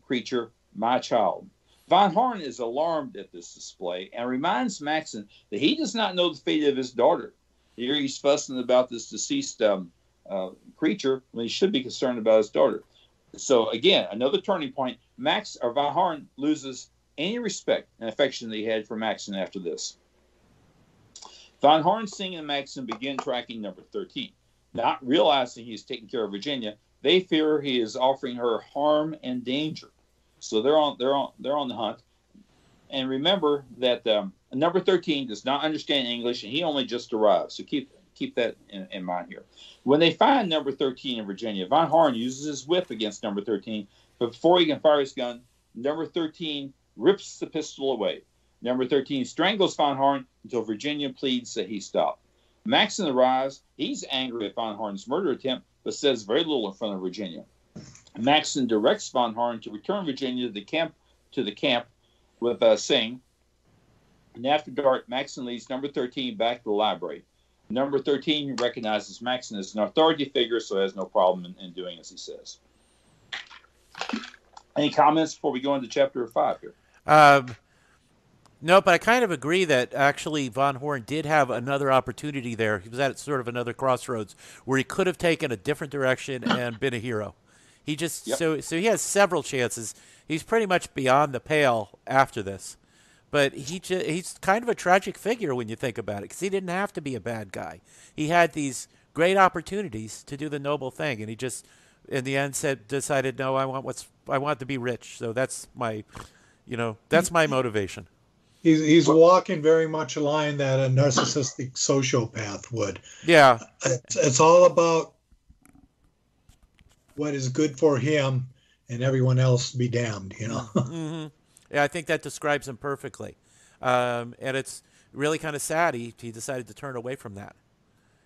creature "my child." Von Horn is alarmed at this display and reminds Maxson that he does not know the fate of his daughter. Here he's fussing about this deceased creature when he should be concerned about his daughter. So again, another turning point. Von Horn loses any respect and affection that he had for Maxson after this. Von Horn, Singh, and Maxson begin tracking number 13. Not realizing he's taking care of Virginia, they fear he is offering her harm and danger. So they're on the hunt. And remember that number 13 does not understand English, and he only just arrived. So keep that in mind here. When they find number 13 in Virginia, Von Horn uses his whip against number 13, but before he can fire his gun, number 13 rips the pistol away. Number 13 strangles Von Horn until Virginia pleads that he stop. Maxson arrives. He's angry at Von Horn's murder attempt, but says very little in front of Virginia. Maxson directs Von Horn to return Virginia to the camp with Singh. And after dark, Maxson leads number 13 back to the library. Number 13 recognizes Maxson as an authority figure, so has no problem in doing as he says. Any comments before we go into chapter 5 here? No, but I kind of agree that actually Von Horn did have another opportunity there. He was at sort of another crossroads where he could have taken a different direction and been a hero. He just so he has several chances. He's pretty much beyond the pale after this. But he's kind of a tragic figure when you think about it, because he didn't have to be a bad guy. He had these great opportunities to do the noble thing, and he just, in the end, decided, no, I want to be rich. So that's my motivation. He's walking very much a line that a narcissistic sociopath would. Yeah, it's all about what is good for him, and everyone else be damned. Mm-hmm. Yeah, I think that describes him perfectly. And it's really kind of sad he decided to turn away from that.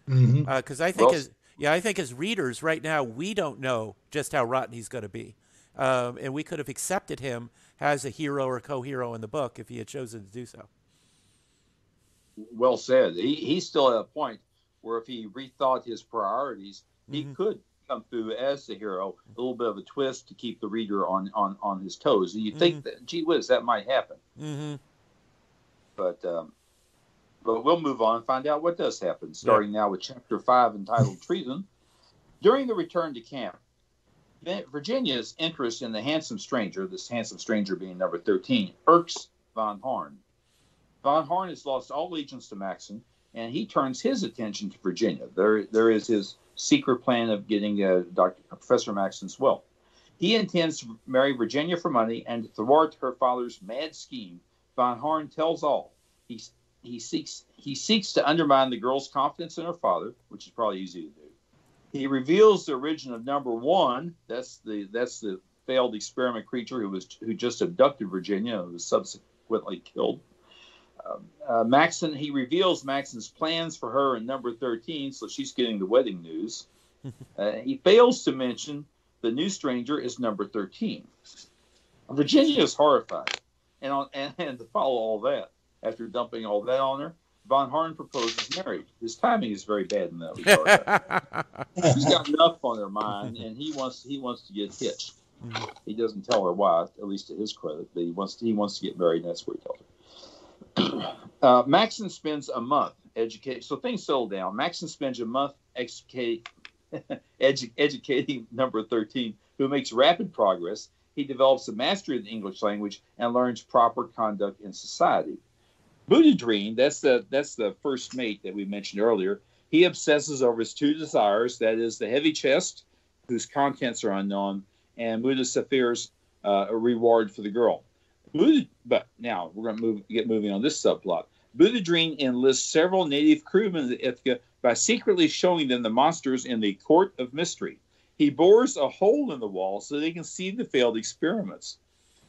Because I think as readers right now, we don't know just how rotten he's going to be. And we could have accepted him as a hero or co-hero in the book if he had chosen to do so. Well said. He's still at a point where if he rethought his priorities, he could come through as the hero, a little bit of a twist to keep the reader on his toes. And you think that, gee whiz, that might happen. But we'll move on and find out what does happen, starting now with Chapter 5, entitled Treason. During the return to camp, Virginia's interest in the handsome stranger, this handsome stranger being number 13, irks Von Horn. Von Horn has lost all allegiance to Maxson, and he turns his attention to Virginia. There is his secret plan of getting Professor Maxson's wealth. He intends to marry Virginia for money, and to thwart her father's mad scheme, Von Horn tells all. He seeks to undermine the girl's confidence in her father, which is probably easy to do. He reveals the origin of number 1. That's the failed experiment creature who just abducted Virginia and was subsequently killed. He reveals Maxson's plans for her in number 13, so she's getting the wedding news. He fails to mention the new stranger is number 13. Virginia is horrified, and to follow all that, after dumping all that on her, Von Horn proposes marriage. His timing is very bad in that regard. She's got enough on her mind, and he wants to get hitched. He doesn't tell her why, at least to his credit, but he wants to get married, and that's what he tells her. Maxson spends a month educating. So things settle down. Maxson spends a month educating number 13, who makes rapid progress. He develops a mastery of the English language and learns proper conduct in society. Boudadrine, that's the first mate that we mentioned earlier. He obsesses over his 2 desires, that is the heavy chest, whose contents are unknown, and Muda Saphir's a reward for the girl. But now we're going to get moving on this subplot. Boudadrine enlists several native crewmen of the Ithaca by secretly showing them the monsters in the Court of Mystery. He bores a hole in the wall so they can see the failed experiments.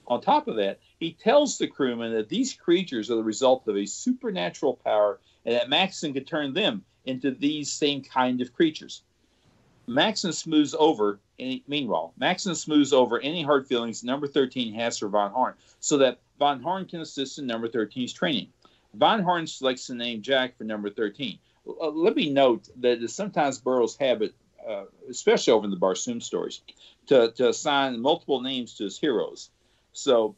On top of that, he tells the crewmen that these creatures are the result of a supernatural power and that Maxson could turn them into these same kind of creatures. Maxson smooths over any hard feelings number 13 has for Von Horn, so that Von Horn can assist in number 13's training. Von Horn selects the name Jack for number 13. Let me note that it's sometimes Burroughs' habit, especially over in the Barsoom stories, to assign multiple names to his heroes. So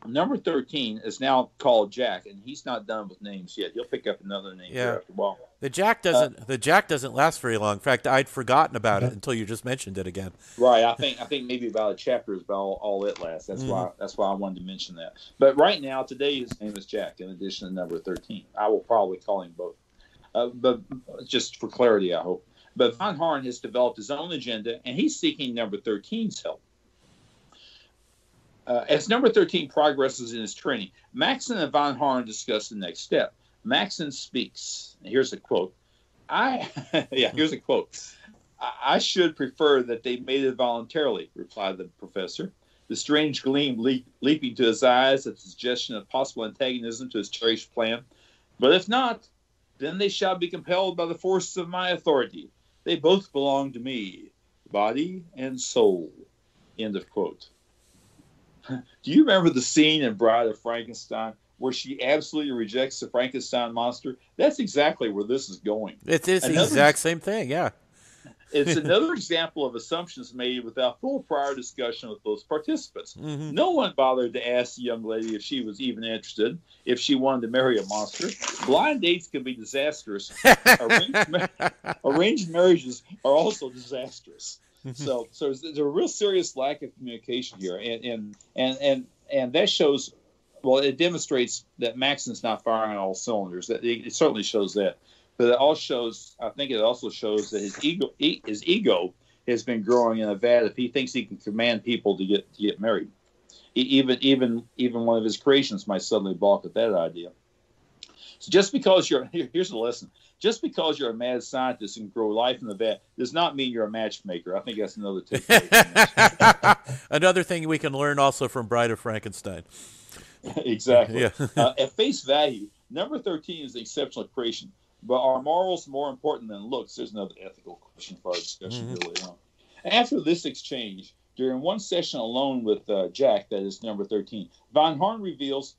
number 13 is now called Jack, and he's not done with names yet. He'll pick up another name here after a while. The Jack doesn't last very long. In fact, I'd forgotten about it until you just mentioned it again. Right. I think maybe about a chapter is about all it lasts. That's why I wanted to mention that. But right now, today his name is Jack, in addition to number 13. I will probably call him both. But just for clarity, I hope. But Von Horn has developed his own agenda, and he's seeking number 13's help. As number 13 progresses in his training, Maxson and Von Horn discuss the next step. Maxson speaks. Here's a quote. Here's a quote. I should prefer that they made it voluntarily, replied the professor, the strange gleam leaping to his eyes at the suggestion of possible antagonism to his cherished plan. But if not, then they shall be compelled by the force of my authority. They both belong to me, body and soul. End of quote. Do you remember the scene in Bride of Frankenstein where she absolutely rejects the Frankenstein monster? That's exactly where this is going. It is the exact same thing, yeah. It's another example of assumptions made without full prior discussion with those participants. Mm-hmm. No one bothered to ask the young lady if she was even interested, if she wanted to marry a monster. Blind dates can be disastrous. Arranged marriages are also disastrous. So there's a real serious lack of communication here, and that shows. Well, it demonstrates that Maxson's not firing on all cylinders. It certainly shows that, but it also shows that his ego has been growing in a vat. If he thinks he can command people to get married, even one of his creations might suddenly balk at that idea. So just because here's the lesson. Just because you're a mad scientist and grow life in the vat does not mean you're a matchmaker. I think that's another takeaway. Another thing we can learn also from Bride of Frankenstein. Exactly. Yeah. At face value, number 13 is an exceptional creation, but are morals more important than looks? There's another ethical question for our discussion here later on. After this exchange, during one session alone with Jack, that is number 13, Von Horn reveals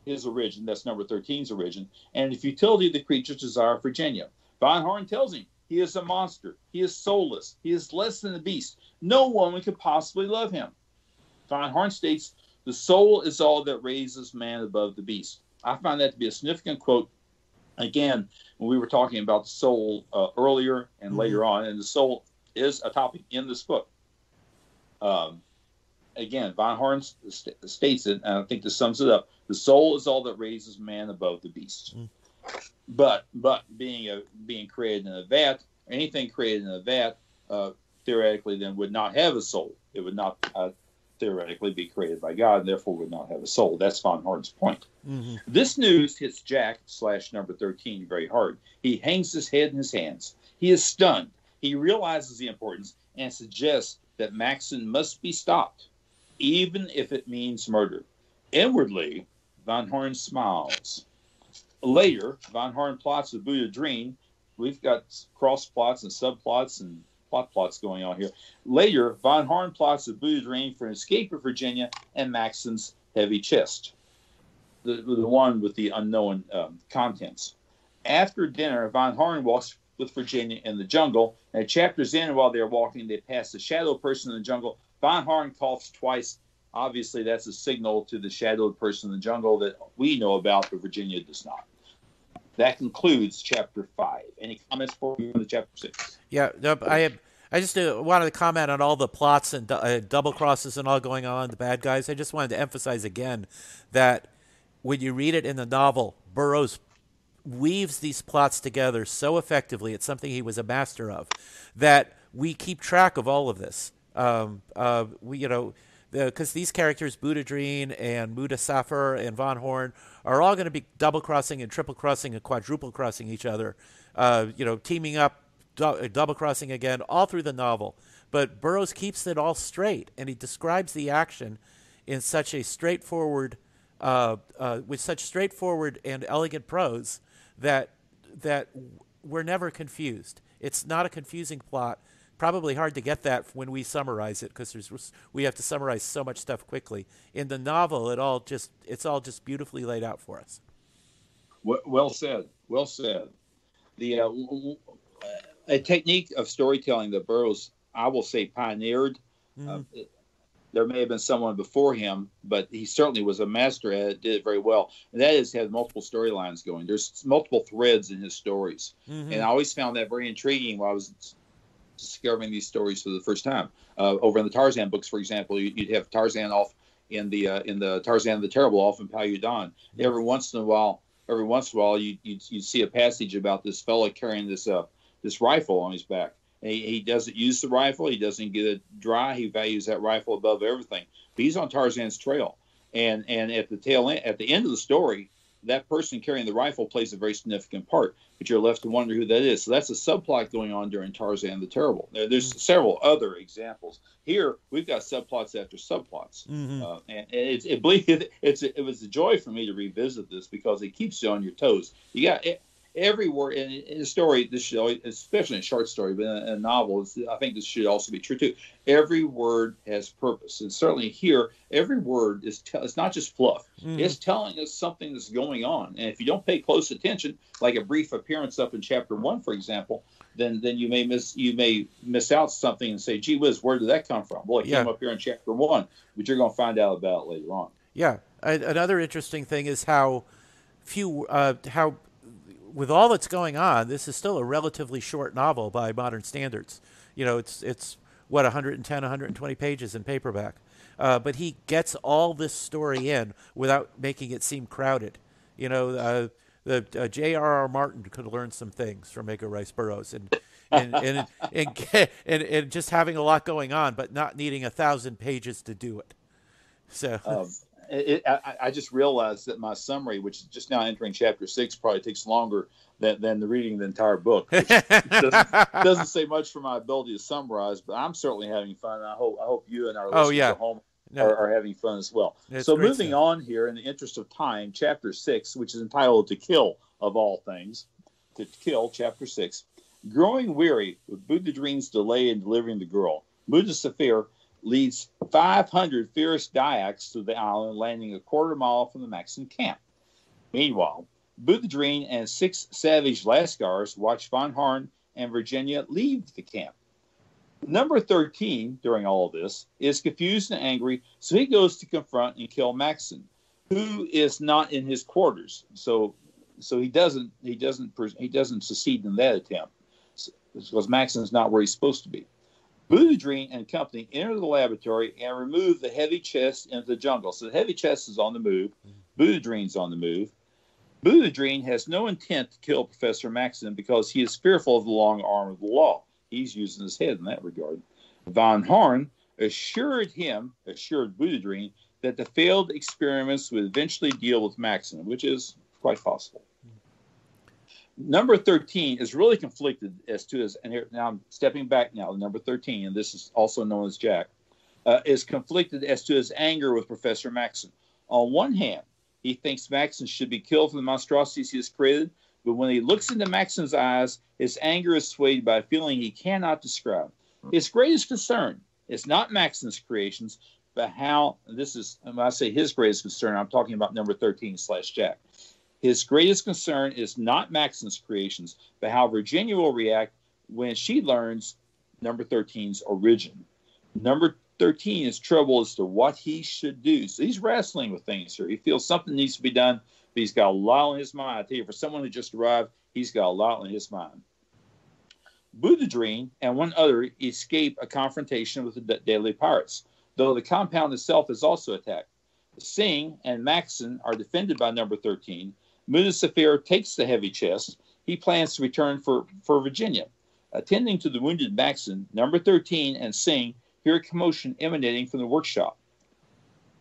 his origin, that's number 13's origin, and the futility of the creature's desire for Virginia. Von Horn tells him he is a monster, he is soulless, he is less than a beast. No woman could possibly love him. Von Horn states, the soul is all that raises man above the beast. I find that to be a significant quote. Again, when we were talking about the soul earlier and later on, and the soul is a topic in this book. Again, von Horn states it, and I think this sums it up. The soul is all that raises man above the beasts. But being created in a vat, anything created in a vat, theoretically then would not have a soul. It would not theoretically be created by God, and therefore would not have a soul. That's von Horn's point. This news hits Jack / number 13 very hard. He hangs his head in his hands. He is stunned. He realizes the importance and suggests that Maxson must be stopped, even if it means murder. Inwardly, von Horn smiles. Later, von Horn plots with Buddha Dream. We've got cross plots and subplots and plot plots going on here. Later, von Horn plots with Buddha Dream for an escape of Virginia and Maxson's heavy chest, the one with the unknown contents. After dinner, von Horn walks with Virginia in the jungle, and at chapter's end, while they're walking, they pass the shadow person in the jungle. Von Horn coughs twice. Obviously, that's a signal to the shadowed person in the jungle that we know about, but Virginia does not. That concludes chapter 5. Any comments for you on the chapter 6? Yeah, I just wanted to comment on all the plots and double crosses and all going on, the bad guys. I just wanted to emphasize again that when you read it in the novel, Burroughs weaves these plots together so effectively. It's something he was a master of, that we keep track of all of this. Because these characters, Buddha Dream and Muda Safar and von Horn, are all going to be double crossing and triple crossing and quadruple crossing each other, teaming up, double crossing again, all through the novel. But Burroughs keeps it all straight, and he describes the action in such a straightforward, with such straightforward and elegant prose that we're never confused. It's not a confusing plot. Probably hard to get that when we summarize it, because we have to summarize so much stuff quickly. In the novel, it's all just beautifully laid out for us. Well said. Well said. The a technique of storytelling that Burroughs, I will say, pioneered. There may have been someone before him, but he certainly was a master at it, did it very well. And that is, have multiple storylines going. There's multiple threads in his stories. And I always found that very intriguing while I was discovering these stories for the first time. Over in the Tarzan books, for example, you'd have Tarzan off in the Tarzan the Terrible off in Paludan. Every once in a while, you'd see a passage about this fellow carrying this rifle on his back. And he doesn't use the rifle. He doesn't get it dry. He values that rifle above everything. But he's on Tarzan's trail, and at the tail end, at the end of the story, that person carrying the rifle plays a very significant part, but you're left to wonder who that is. So that's a subplot going on during Tarzan the Terrible. There's several other examples. Here, we've got subplots after subplots. And it was a joy for me to revisit this, because it keeps you on your toes. You got every word in a story, this should always, especially in a short story, but in a novel, I think this should also be true too. Every word has purpose, and certainly here, every word it's not just fluff. It's telling us something that's going on, and if you don't pay close attention, like a brief appearance up in chapter 1, for example, then you may miss out something and say, "Gee whiz, where did that come from?" Well, it came up here in chapter 1, but you're going to find out about it later on. Yeah, another interesting thing is how with all that's going on, this is still a relatively short novel by modern standards. It's what, 110, 120 pages in paperback. But he gets all this story in without making it seem crowded. The J.R.R. Martin could learn some things from Edgar Rice Burroughs and just having a lot going on, but not needing 1,000 pages to do it. So. I just realized that my summary, which is just now entering chapter 6, probably takes longer than the reading the entire book. Which doesn't say much for my ability to summarize, but I'm certainly having fun. I hope you and our listeners at home are having fun as well. So moving on here, in the interest of time, chapter 6, which is entitled "To Kill," of all things, "To Kill," chapter 6. Growing weary with Buddha Dream's delay in delivering the girl, Muda Safar leads 500 fierce Dyaks to the island, landing a quarter mile from the Maxson camp. Meanwhile, Buddha Dream and 6 savage Lascars watch von Horn and Virginia leave the camp. Number 13, during all of this, is confused and angry, so he goes to confront and kill Maxson. who is not in his quarters. So he doesn't succeed in that attempt because Maxson is not where he's supposed to be. Boudreaux and company enter the laboratory and remove the heavy chest into the jungle. So the heavy chest is on the move. Boudreaux's on the move. Boudreaux has no intent to kill Professor Maxson because he is fearful of the long arm of the law. He's using his head in that regard. Von Horn assured Boudreaux that the failed experiments would eventually deal with Maxson, which is quite possible. Number 13 is really conflicted as to his, and here now I'm stepping back now, number 13, and this is also known as Jack, is conflicted as to his anger with Professor Maxson. On one hand, he thinks Maxson should be killed for the monstrosities he has created, but when he looks into Maxson's eyes, his anger is swayed by a feeling he cannot describe. His greatest concern is not Maxson's creations, but how, this is, when I say his greatest concern, I'm talking about number 13/Jack. His greatest concern is not Maxson's creations, but how Virginia will react when she learns number 13's origin. Number 13 is trouble as to what he should do. So he's wrestling with things here. He feels something needs to be done, but he's got a lot on his mind. I tell you, for someone who just arrived, he's got a lot on his mind. Boudreaux and one other escape a confrontation with the deadly pirates, though the compound itself is also attacked. Singh and Maxson are defended by number 13. Mudasafir takes the heavy chest. He plans to return for Virginia. Attending to the wounded Maxson, number 13 and Singh hear a commotion emanating from the workshop.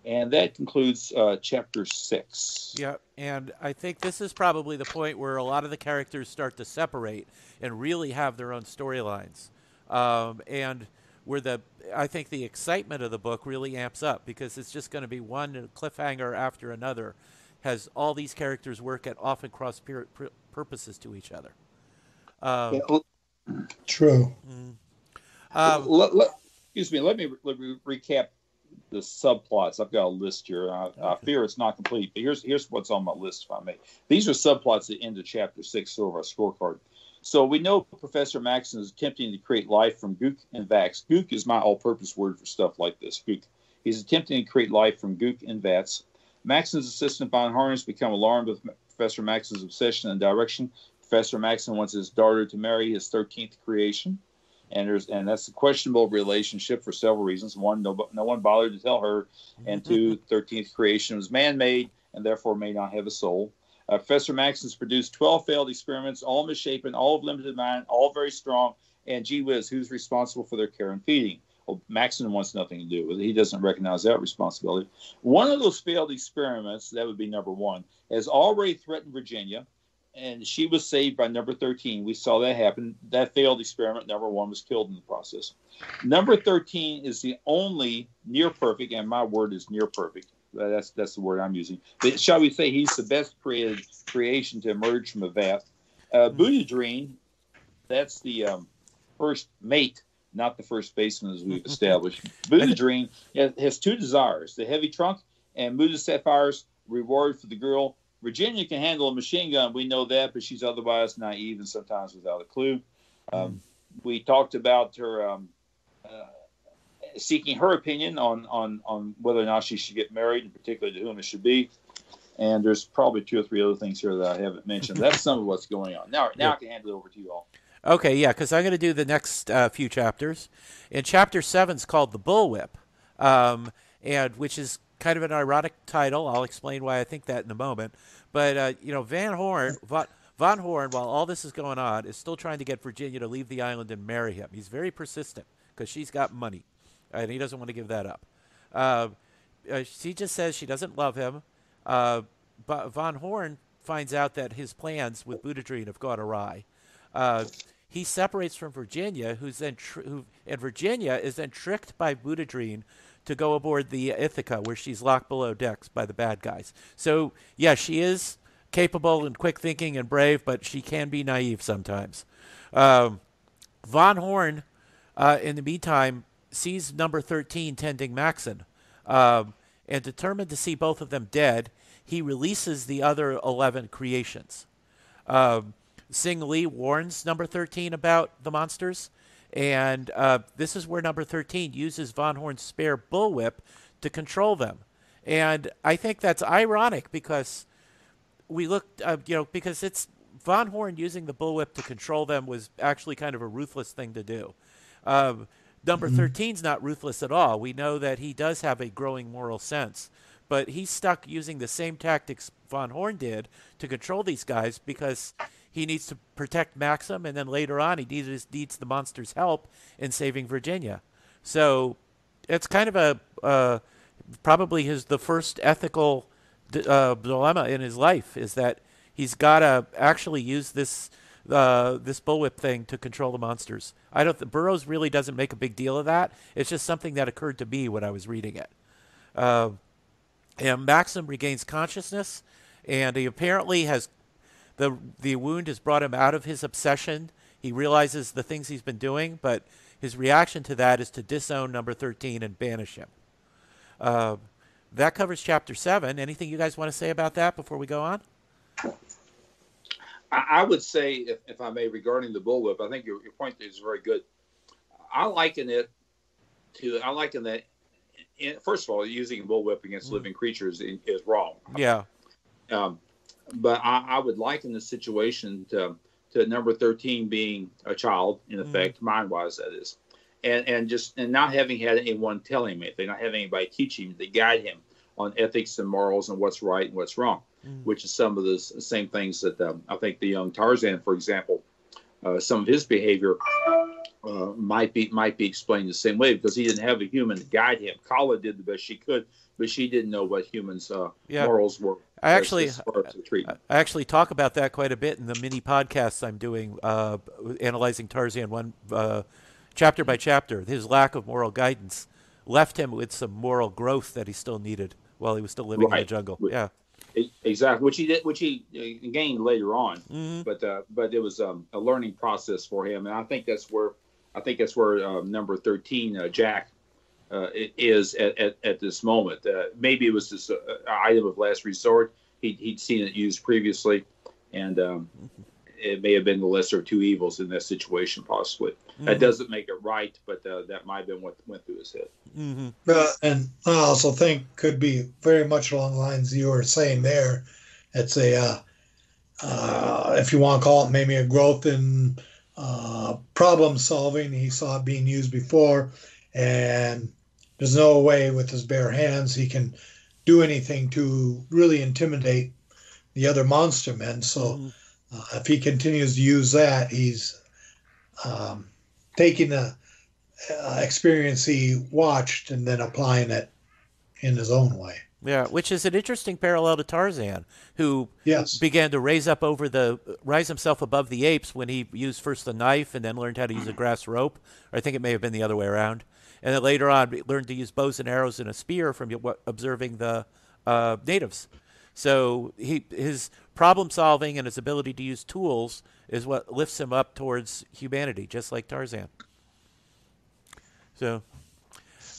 And that concludes chapter 6. Yeah, and I think this is probably the point where a lot of the characters start to separate and really have their own storylines. And where I think the excitement of the book really amps up because it's just going to be one cliffhanger after another. Has all these characters work at often cross purposes to each other. True. Excuse me. Let me recap the subplots. I've got a list here. I fear it's not complete, but here's what's on my list, if I may. These are subplots at the end of chapter 6, sort of our scorecard. So we know Professor Maxson is attempting to create life from gook and vats. Gook is my all-purpose word for stuff like this. Gook. He's attempting to create life from gook and vats. Maxson's assistant Von Horn has become alarmed with Professor Maxson's obsession and direction. Professor Maxson wants his daughter to marry his 13th creation, and that's a questionable relationship for several reasons. One, no one bothered to tell her, and two, 13th creation was man-made and therefore may not have a soul. Professor Maxson has produced 12 failed experiments, all misshapen, all of limited mind, all very strong, and gee whiz, who's responsible for their care and feeding? Well, Maxson wants nothing to do with it. He doesn't recognize that responsibility. One of those failed experiments, that would be number 1, has already threatened Virginia, and she was saved by number 13. We saw that happen. That failed experiment, number 1, was killed in the process. Number 13 is the only near perfect, and my word is near perfect. That's the word I'm using. But shall we say he's the best created creation to emerge from a vat. Boudreaux, that's the first mate, not the first baseman, as we've established. Boudreaux has 2 desires, the heavy trunk and Mudasafir's reward for the girl. Virginia can handle a machine gun. We know that, but she's otherwise naive and sometimes without a clue. We talked about her seeking her opinion on whether or not she should get married, and particularly to whom it should be. And there's probably 2 or 3 other things here that I haven't mentioned. That's some of what's going on. Now I can hand it over to you all. Okay, yeah, because I'm going to do the next few chapters. And chapter 7 is called The Bullwhip, and which is kind of an ironic title. I'll explain why I think that in a moment. But, Von Horn, while all this is going on, is still trying to get Virginia to leave the island and marry him. He's very persistent because she's got money, and he doesn't want to give that up. She just says she doesn't love him. But Von Horn finds out that his plans with Boudreaux have gone awry. He separates from Virginia, and Virginia is then tricked by Boudreaux to go aboard the Ithaca, where she's locked below decks by the bad guys. So, yeah, she is capable and quick thinking and brave, but she can be naive sometimes. Von Horn, in the meantime, sees number 13 tending Maxson, and determined to see both of them dead, he releases the other 11 creations. Sing Lee warns number 13 about the monsters, and this is where number 13 uses Von Horn's spare bullwhip to control them. And I think that's ironic because we looked, because it's Von Horn using the bullwhip to control them was actually kind of a ruthless thing to do. Number 13's not ruthless at all. We know that he does have a growing moral sense, but he's stuck using the same tactics Von Horn did to control these guys because he needs to protect Maxim, and then later on he needs the monster's help in saving Virginia. So it's kind of probably the first ethical dilemma in his life is that he's got to actually use this bullwhip thing to control the monsters. Burroughs really doesn't make a big deal of that. It's just something that occurred to me when I was reading it. And Maxim regains consciousness, and he apparently has the wound has brought him out of his obsession. He realizes the things he's been doing, but his reaction to that is to disown number 13 and banish him. That covers chapter 7. Anything you guys want to say about that before we go on? I would say, if I may, regarding the bullwhip, I think your point is very good. I liken that, first of all, using a bullwhip against living creatures is wrong. Yeah. But I would liken the situation to number 13 being a child, in effect, mind-wise, that is. And not having had anyone tell him anything, not having anybody teach him to guide him on ethics and morals and what's right and what's wrong, which is some of the same things that I think the young Tarzan, for example, some of his behavior might be explained the same way because he didn't have a human to guide him. Kala did the best she could, but she didn't know what humans' morals were. I actually talk about that quite a bit in the mini podcasts I'm doing, analyzing Tarzan one chapter by chapter. His lack of moral guidance left him with some moral growth that he still needed while he was still living in the jungle. Yeah, exactly. Which he gained later on, but it was a learning process for him, and I think that's where number 13, Jack, is at this moment. Maybe it was just an item of last resort. He'd seen it used previously, and it may have been the lesser of two evils in that situation, possibly. That doesn't make it right, but that might have been what went through his head. And I also think could be very much along the lines you were saying there. It's a, if you want to call it maybe a growth in problem solving. He saw it being used before, and there's no way with his bare hands he can do anything to really intimidate the other monster men. So if he continues to use that, he's taking the experience he watched and then applying it in his own way. Yeah, which is an interesting parallel to Tarzan, who Yes. began to rise himself above the apes when he used first the knife and then learned how to use a grass rope. Or I think it may have been the other way around. And then later on learned to use bows and arrows and a spear from observing the natives. So his problem solving and his ability to use tools is what lifts him up towards humanity, just like Tarzan. So,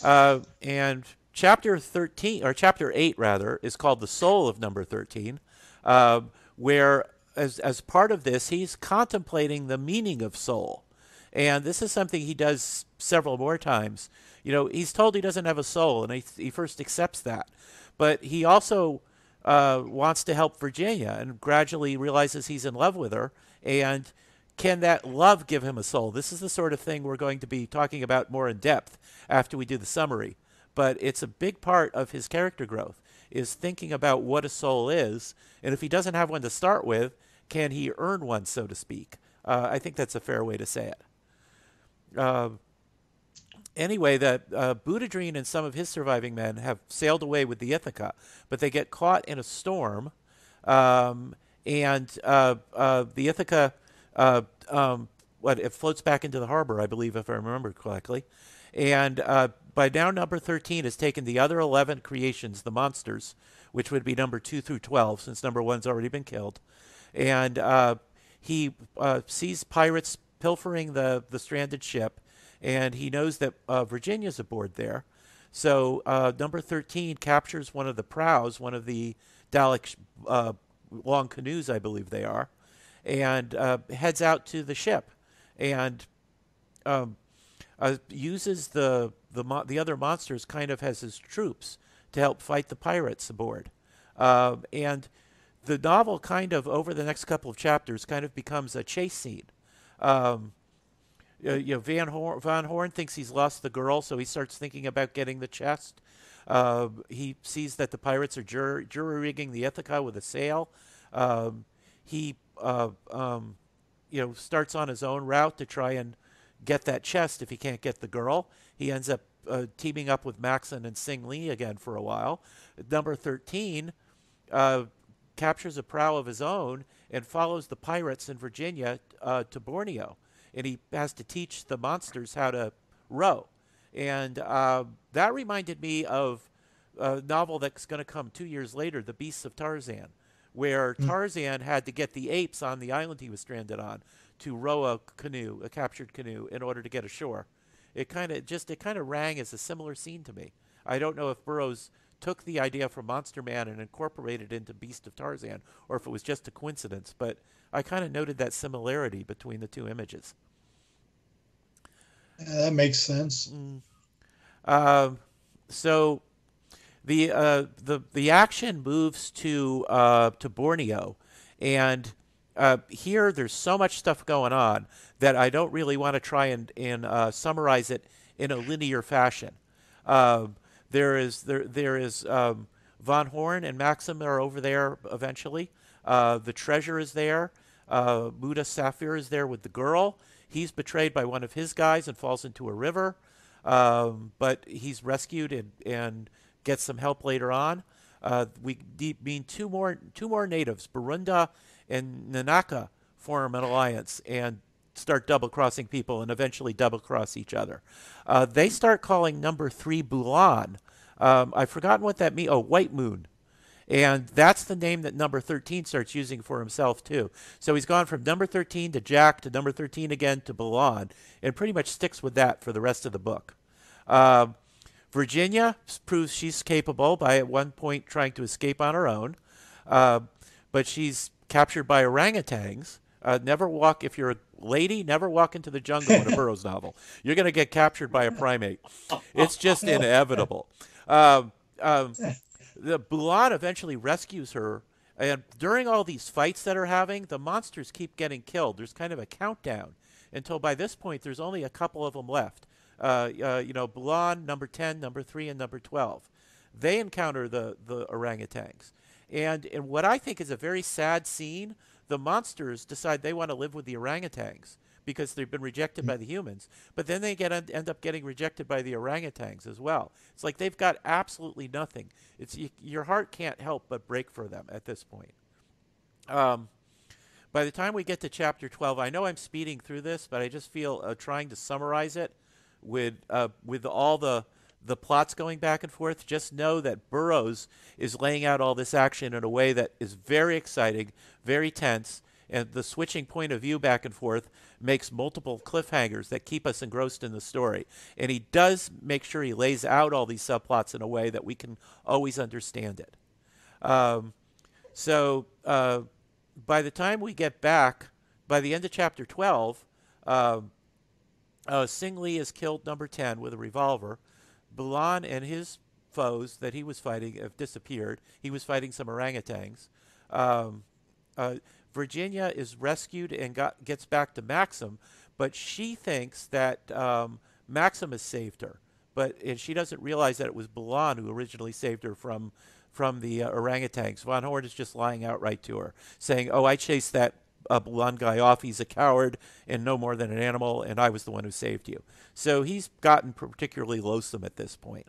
and chapter 13, or chapter 8 rather, is called The Soul of Number 13, where as part of this, he's contemplating the meaning of soul. And this is something he does several more times. He's told he doesn't have a soul, and he first accepts that. But he also wants to help Virginia and gradually realizes he's in love with her. And can that love give him a soul? This is the sort of thing we're going to be talking about more in depth after we do the summary. But it's a big part of his character growth, is thinking about what a soul is. And if he doesn't have one to start with, can he earn one, so to speak? I think that's a fair way to say it. Anyway, Budadreen and some of his surviving men have sailed away with the Ithaca, but they get caught in a storm, and the Ithaca it floats back into the harbor, I believe, if I remember correctly. And by now, number 13 has taken the other 11 creations, the monsters, which would be number 2 through 12, since number 1's already been killed. And he sees pirates pilfering the stranded ship, and he knows that Virginia's aboard there. So number 13 captures one of the prows, one of the Dalek long canoes, I believe they are, and heads out to the ship, and uses the other monsters kind of as his troops to help fight the pirates aboard. And the novel kind of, over the next couple of chapters, kind of becomes a chase scene. Um, Van Horn thinks he's lost the girl, so he starts thinking about getting the chest. He sees that the pirates are jury rigging the Ithaca with a sail. He starts on his own route to try and get that chest if he can't get the girl. He ends up teaming up with Maxson and Sing Lee again for a while. Number 13 captures a prow of his own and follows the pirates in Virginia to Borneo. And he has to teach the monsters how to row. And that reminded me of a novel that's going to come 2 years later, The Beasts of Tarzan, where Tarzan had to get the apes on the island he was stranded on to row a captured canoe, in order to get ashore. It kind of rang as a similar scene to me. I don't know if Burroughs took the idea from Monster Man and incorporated it into Beast of Tarzan, or if it was just a coincidence, but I kind of noted that similarity between the two images. Yeah, that makes sense. So the action moves to Borneo, and here there's so much stuff going on that I don't really want to try and summarize it in a linear fashion. There is Von Horn and Maxim are over there eventually. The treasure is there. Muda Safir is there with the girl. He's betrayed by one of his guys and falls into a river, but he's rescued and gets some help later on. We meet two more natives, Barunda and Nanaka, form an alliance and start double-crossing people and eventually double-cross each other. They start calling number 3 Bulan. I've forgotten what that means. Oh, White Moon. And that's the name that number 13 starts using for himself, too. So he's gone from number 13 to Jack to number 13 again to Bulan, and pretty much sticks with that for the rest of the book. Virginia proves she's capable by at one point trying to escape on her own, but she's captured by orangutans. If you're a lady, never walk into the jungle in a Burroughs novel. You're going to get captured by a primate. It's just inevitable. The Bulan eventually rescues her, and during all these fights that are having, the monsters keep getting killed. There's kind of a countdown until by this point there's only a couple of them left. Bulan, number 10, number 3, and number 12. They encounter the orangutans. And in what I think is a very sad scene, the monsters decide they want to live with the orangutans because they've been rejected by the humans. But then they end up getting rejected by the orangutans as well. It's like they've got absolutely nothing. Your heart can't help but break for them at this point. By the time we get to chapter 12, I know I'm speeding through this, but I just feel trying to summarize it with all the plots going back and forth. Just know that Burroughs is laying out all this action in a way that is very exciting, very tense, and the switching point of view back and forth makes multiple cliffhangers that keep us engrossed in the story. And he does make sure he lays out all these subplots in a way that we can always understand it. So by the time we get back, by the end of chapter 12, Sing Lee has killed number 10 with a revolver. Bulan and his foes that he was fighting have disappeared. He was fighting some orangutans. Virginia is rescued and gets back to Maxim, but she thinks that Maxim has saved her. And she doesn't realize that it was Bulan who originally saved her from the orangutans. Von Horn is just lying outright to her, saying, "Oh, I chased that Bulan guy off. He's a coward and no more than an animal, and I was the one who saved you." So he's gotten particularly loathsome at this point.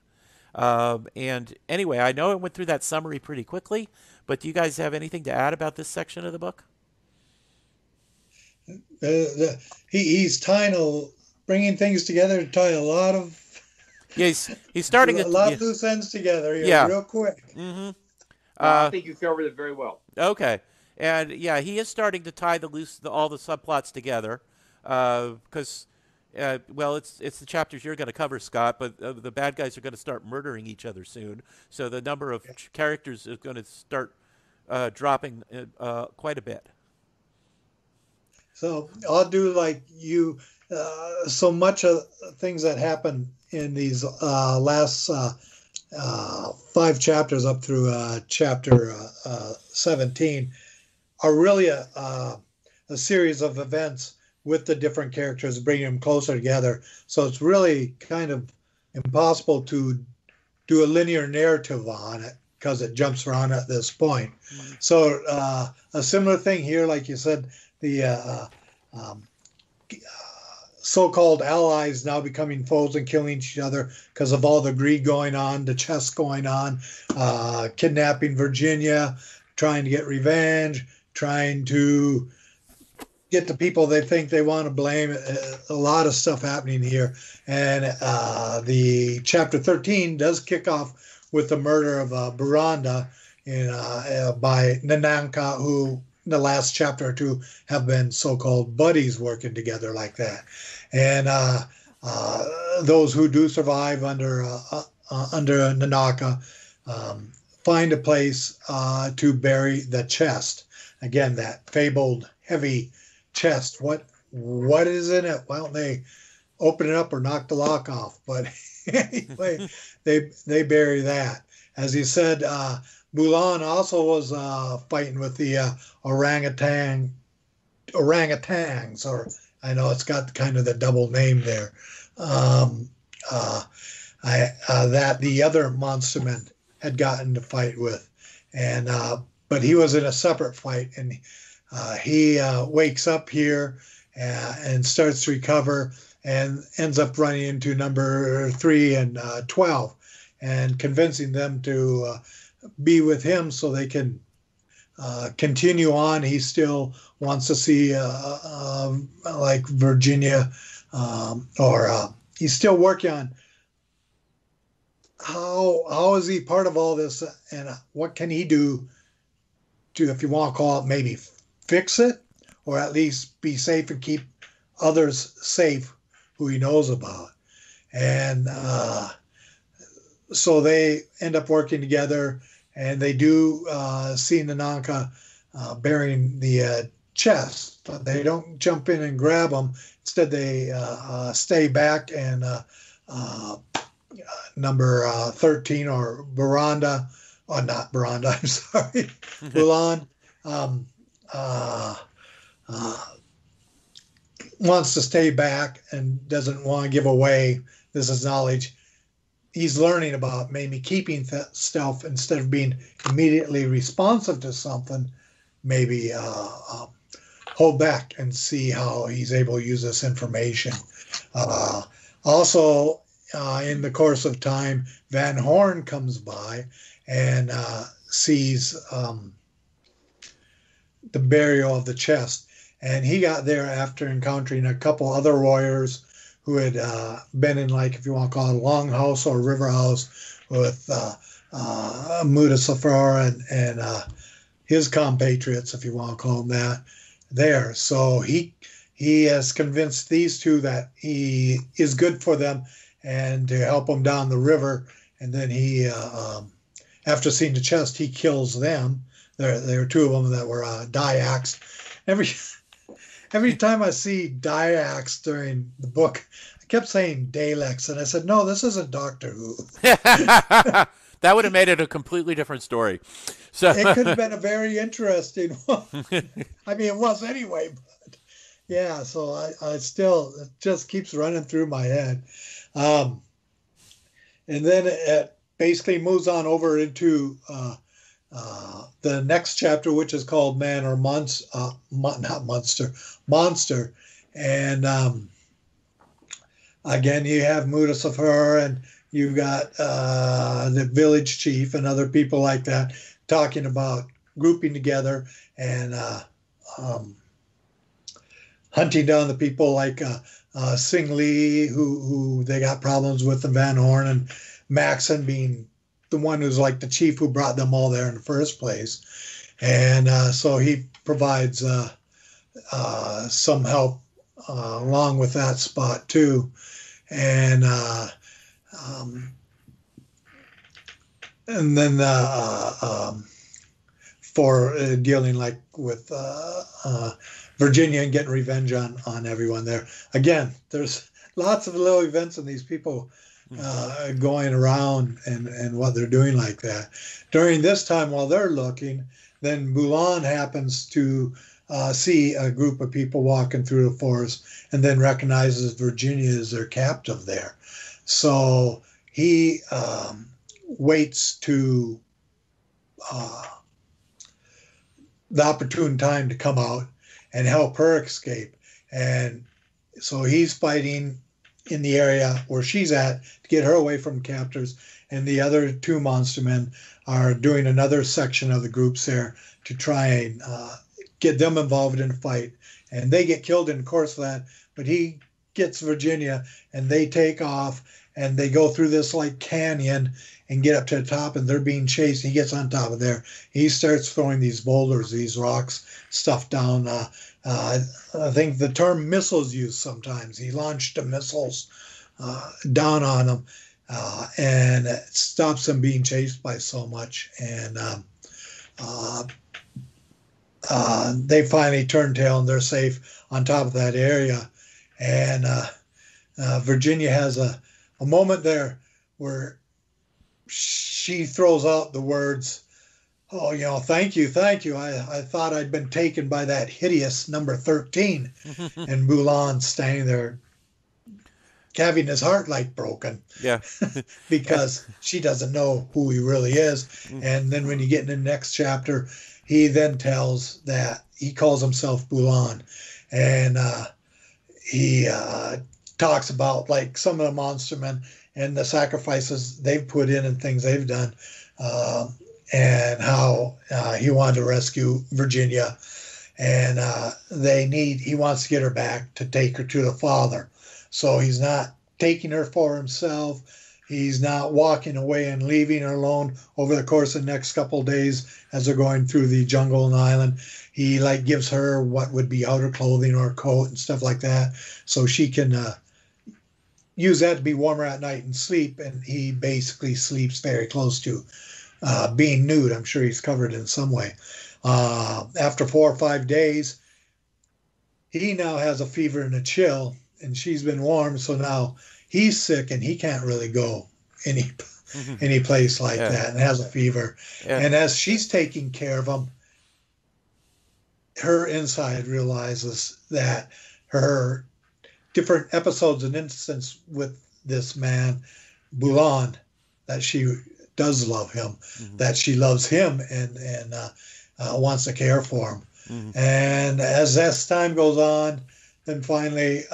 And anyway, I know I went through that summary pretty quickly, but do you guys have anything to add about this section of the book? He's bringing things together to tie a lot of he's starting a lot of loose ends together here real quick. Mm-hmm. I think you covered it very well. Okay. And yeah, he is starting to tie all the subplots together, because, it's the chapters you're going to cover, Scott. But the bad guys are going to start murdering each other soon, so the number of characters is going to start dropping quite a bit. So I'll do like you. So much of things that happen in these last 5 chapters up through chapter 17 are really a series of events with the different characters, bringing them closer together. So it's really kind of impossible to do a linear narrative on it because it jumps around at this point. Mm-hmm. So a similar thing here, like you said, the so-called allies now becoming foes and killing each other because of all the greed going on, the chess going on, kidnapping Virginia, trying to get revenge, trying to get the people they think they want to blame. A lot of stuff happening here. And the chapter 13 does kick off with the murder of Buranda by Nananka, who in the last chapter or two have been so-called buddies working together like that. And those who do survive under Nanaka find a place to bury the chest. Again, that fabled heavy chest. What is in it? Well, they open it up or knock the lock off. But anyway, they bury that. As you said, Mulan also was fighting with the orangutans, or I know it's got kind of the double name there. That the other monster men had gotten to fight with, and but he was in a separate fight, and he wakes up here and starts to recover, and ends up running into number 3 and 12, and convincing them to be with him so they can continue on. He still wants to see like Virginia, or he's still working on how is he part of all this, and what can he do to, if you want to call it, maybe fix it, or at least be safe and keep others safe who he knows about. And so they end up working together, and they do see Nananka burying the chest, but they don't jump in and grab them. Instead, they stay back, and number 13, or Buranda, or not Buranda, I'm sorry, Mulan, wants to stay back and doesn't want to give away this is knowledge he's learning about, maybe keeping stuff instead of being immediately responsive to something, maybe hold back and see how he's able to use this information. Also, in the course of time, Van Horn comes by and sees the burial of the chest. And he got there after encountering a couple other warriors who had been in, like, if you want to call it, a longhouse or river house with Mutasafar and his compatriots, if you want to call them that, there. So he has convinced these two that he is good for them and to help them down the river. And then he, after seeing the chest, he kills them. There were two of them that were Dayaks. Every time I see Dayaks during the book, I kept saying Daleks, and I said, no, this isn't Doctor Who. That would have made it a completely different story. So it could have been a very interesting one. I mean, it was anyway, but yeah, so I still, it just keeps running through my head. And then it basically moves on over into the next chapter, which is called Man or Monster. And again, you have Mutasafar, and you've got the village chief and other people like that talking about grouping together and hunting down the people like Sing Lee, who they got problems with, and Van Horn, and Maxson being the one who's like the chief who brought them all there in the first place. And so he provides some help along with that spot too. And then for dealing like with Virginia and getting revenge on everyone there. Again, there's lots of little events, and these people going around and what they're doing like that. During this time, while they're looking, then Bulan happens to see a group of people walking through the forest and then recognizes Virginia as their captive there. So he waits to the opportune time to come out and help her escape. And so he's fighting in the area where she's at to get her away from captors. And the other two monster men are doing another section of the groups there to try and get them involved in a fight. And they get killed in the course of that, but he gets Virginia and they take off and they go through this like canyon and get up to the top, and they're being chased. He gets on top of there. He starts throwing these boulders, these rocks, stuff down. I think the term missiles used sometimes. He launched the missiles down on them, and it stops them being chased by so much. And they finally turn tail and they're safe on top of that area. And Virginia has a moment there where she throws out the words, "Oh, thank you. I thought I'd been taken by that hideous number 13." And Bulan's standing there having his heart like broken. Yeah. Because she doesn't know who he really is. And then when you get in the next chapter, he then tells that he calls himself Bulan. And he talks about like some of the monster men and the sacrifices they've put in and things they've done, and how he wanted to rescue Virginia, and he wants to get her back to take her to the father. So he's not taking her for himself. He's not walking away and leaving her alone over the course of the next couple of days as they're going through the jungle and island. He like gives her what would be outer clothing or a coat and stuff like that, so she can use that to be warmer at night and sleep. And he basically sleeps very close to being nude. I'm sure he's covered in some way. After 4 or 5 days, he now has a fever and a chill, and she's been warm, so now he's sick and he can't really go any place like that, and has a fever. And as she's taking care of him, her inside realizes that her different episodes and instances with this man, Bulan, that she does love him, that she loves him and wants to care for him. And as this time goes on, then finally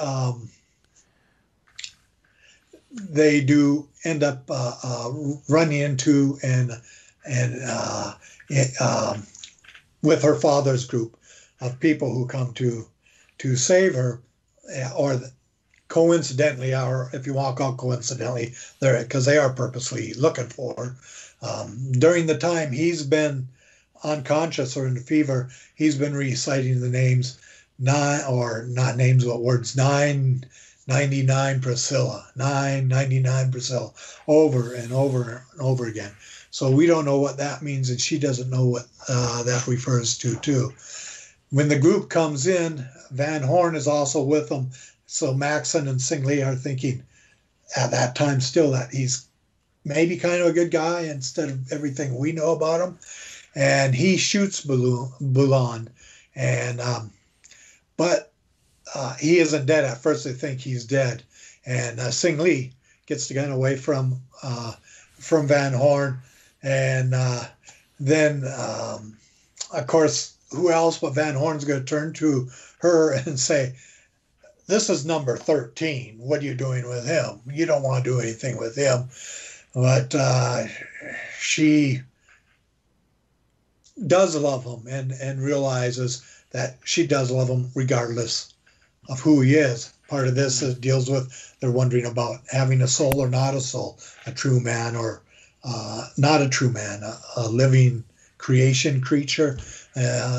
they do end up running into and with her father's group of people who come to save her, or coincidentally, or if you want to call coincidentally, because they are purposely looking for her. During the time he's been unconscious or in a fever, he's been reciting the names 999 Priscilla, 999 Priscilla, over and over and over again. So we don't know what that means, and she doesn't know what that refers to too. When the group comes in, Van Horn is also with them. So Maxson and Sing Lee are thinking at that time still that he's maybe kind of a good guy instead of everything we know about him. And he shoots Bulan. And but he isn't dead. At first they think he's dead. And Sing Lee gets the gun away from Van Horn. And then, of course, who else but Van Horn's going to turn to her and say, "This is number 13. What are you doing with him? You don't want to do anything with him." But she does love him and realizes that she does love him regardless of who he is. Part of this deals with, they're wondering about having a soul or not a soul, a true man or not a true man, a living creation creature.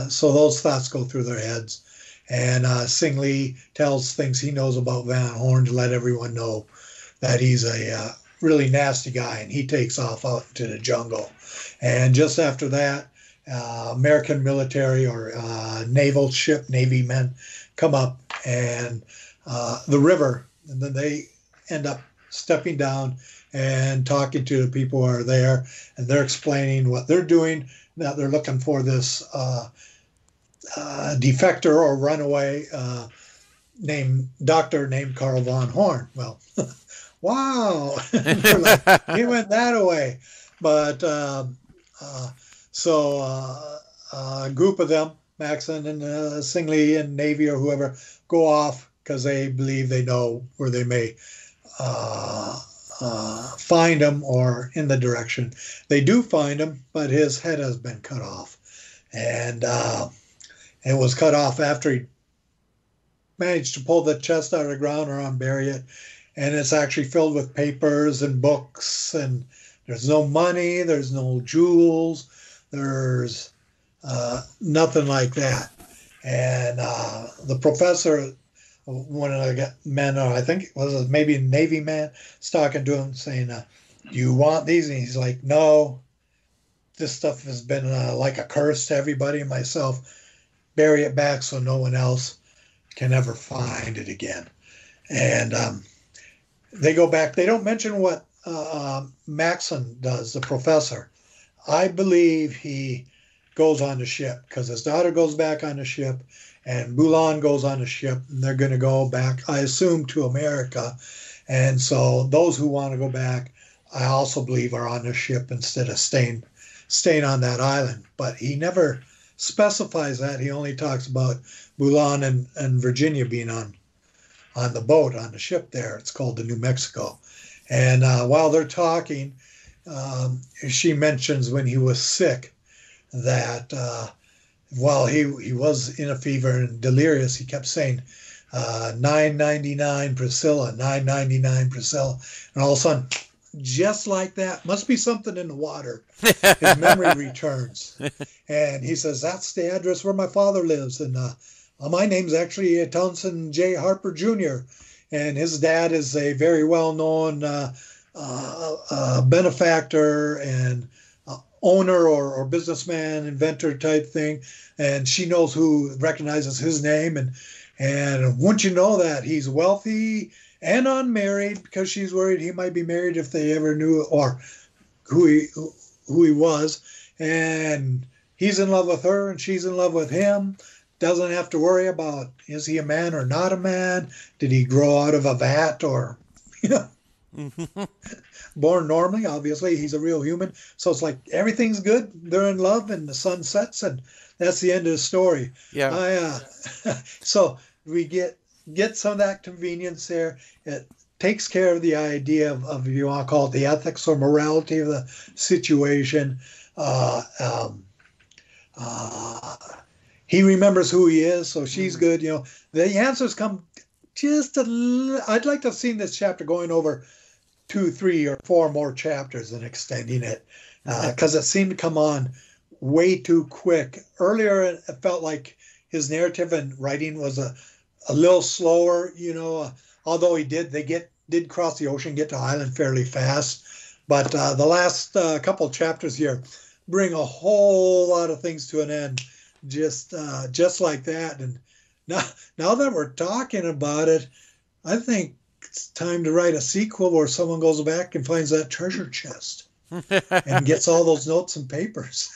So those thoughts go through their heads. And Sing Lee tells things he knows about Van Horn to let everyone know that he's a really nasty guy, and he takes off out into the jungle. And just after that, American military or naval ship, Navy men come up and the river, and then they end up stepping down and talking to the people who are there, and they're explaining what they're doing. Now they're looking for this defector or runaway named Carl von Horn. Well, wow, they're like, he went that away. But a group of them, Maxson and Singley and Navy or whoever, go off because they believe they know where they may find him or in the direction. They do find him, but his head has been cut off. And it was cut off after he managed to pull the chest out of the ground or unbury it. And it's actually filled with papers and books, and there's no money, there's no jewels, there's nothing like that. And the professor, one of the men, or I think it was maybe a Navy man, was talking to him saying, do you want these? And he's like, no, this stuff has been like a curse to everybody and myself. Bury it back so no one else can ever find it again. And they go back. They don't mention what Maxson does, the professor. I believe he goes on the ship because his daughter goes back on the ship and Bulan goes on the ship, and they're going to go back, I assume, to America. And so those who want to go back, I also believe, are on the ship instead of staying on that island. But he never specifies that. He only talks about Bulan and Virginia being on the boat, on the ship there. It's called the New Mexico. And while they're talking, she mentions when he was sick that while he was in a fever and delirious, he kept saying, 999 Priscilla, 999 Priscilla. And all of a sudden, just like that, must be something in the water, his memory returns. And he says, that's the address where my father lives. And my name's actually Townsend J. Harper Jr. And his dad is a very well-known benefactor and owner or businessman, inventor type thing. And she knows recognizes his name. And wouldn't you know that he's wealthy and unmarried, because she's worried he might be married if they ever knew or who he was. And he's in love with her and she's in love with him. Doesn't have to worry about, is he a man or not a man? Did he grow out of a vat or, born normally? Obviously, he's a real human. So it's like everything's good. They're in love and the sun sets, and that's the end of the story. Yeah. So we get some of that convenience there. It takes care of the idea of you want to call it the ethics or morality of the situation. He remembers who he is, so she's good. The answers come just a little. I'd like to have seen this chapter going over 2, 3, or 4 more chapters and extending it, because it seemed to come on way too quick. Earlier, it felt like his narrative and writing was a little slower. Although they did cross the ocean, get to island fairly fast. But the last couple chapters here bring a whole lot of things to an end. Just like that. And now that we're talking about it, I think it's time to write a sequel where someone goes back and finds that treasure chest and gets all those notes and papers.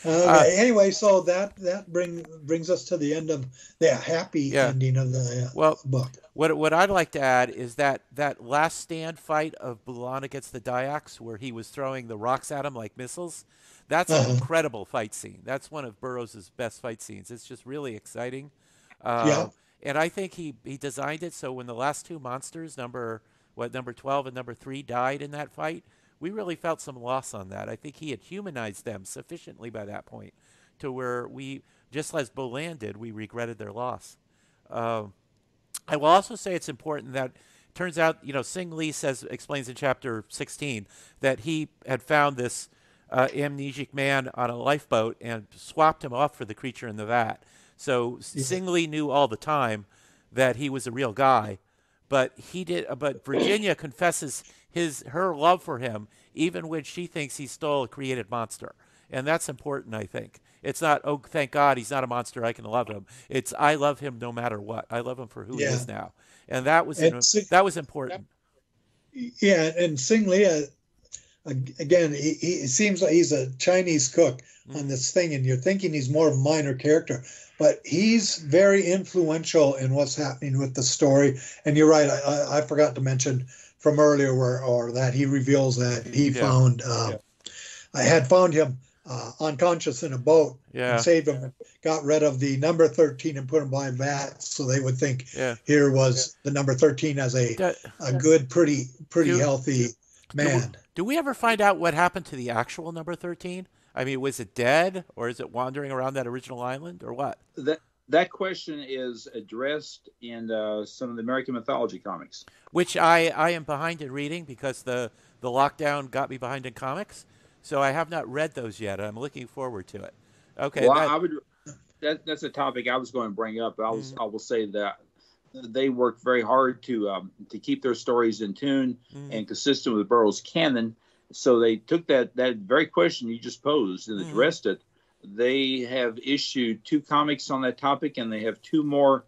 Anyway, so that brings us to the end of the happy ending of the book. What I'd like to add is that last stand fight of Bulan against the Dayaks, where he was throwing the rocks at him like missiles. That's an incredible fight scene. That's one of Burroughs' best fight scenes. It's just really exciting. And I think he designed it so when the last 2 monsters, number 12 and number 3, died in that fight, we really felt some loss on that. I think he had humanized them sufficiently by that point to where we, just as Bulan did, we regretted their loss. I will also say it's important that it turns out, Sing Lee explains in chapter 16 that he had found this amnesic man on a lifeboat and swapped him off for the creature in the vat. So Sing Lee knew all the time that he was a real guy, but Virginia confesses her love for him even when she thinks he stole a created monster, and that's important. I think It's not, oh, thank God he's not a monster, I can love him. It's, I love him no matter what. I love him for who he Yeah. is now, and that was And that was important. yeah, and Sing Lia, again, he seems like he's a Chinese cook on this thing, and you're thinking he's more of a minor character, but he's very influential in what's happening with the story. And you're right, I forgot to mention from earlier or that he reveals that he found, I had found him unconscious in a boat and saved him, and got rid of the number 13 and put him by bats so they would think here was the number 13 as a good, pretty healthy man. Do we ever find out what happened to the actual number 13? I mean, was it dead, or is it wandering around that original island, or what? That question is addressed in some of the American mythology comics, which I am behind in reading because the lockdown got me behind in comics. So I have not read those yet. I'm looking forward to it. Okay. Well, that's a topic I was going to bring up. I will say that they worked very hard to keep their stories in tune and consistent with Burroughs' canon. So they took that very question you just posed and addressed it. They have issued 2 comics on that topic, and they have 2 more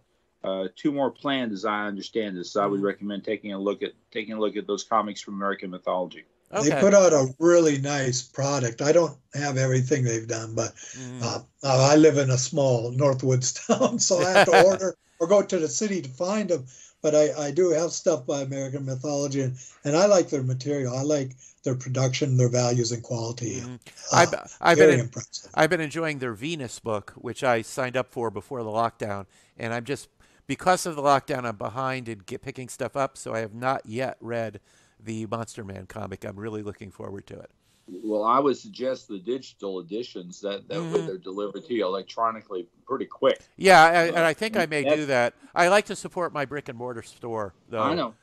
planned, as I understand this. So I would recommend taking a look at those comics from American mythology. Okay. They put out a really nice product. I don't have everything they've done, but I live in a small Northwoods town, so I have to order or go to the city to find them. But I do have stuff by American mythology, and I like their material. I like their production, their values and quality. I've been enjoying their Venus book, which I signed up for before the lockdown, and I'm just, because of the lockdown, I'm behind in picking stuff up, so I have not yet read the Monster Man comic. I'm really looking forward to it. Well, I would suggest the digital editions that way they're delivered to you electronically pretty quick. Yeah, and I think I may do that. I like to support my brick and mortar store, though. I know.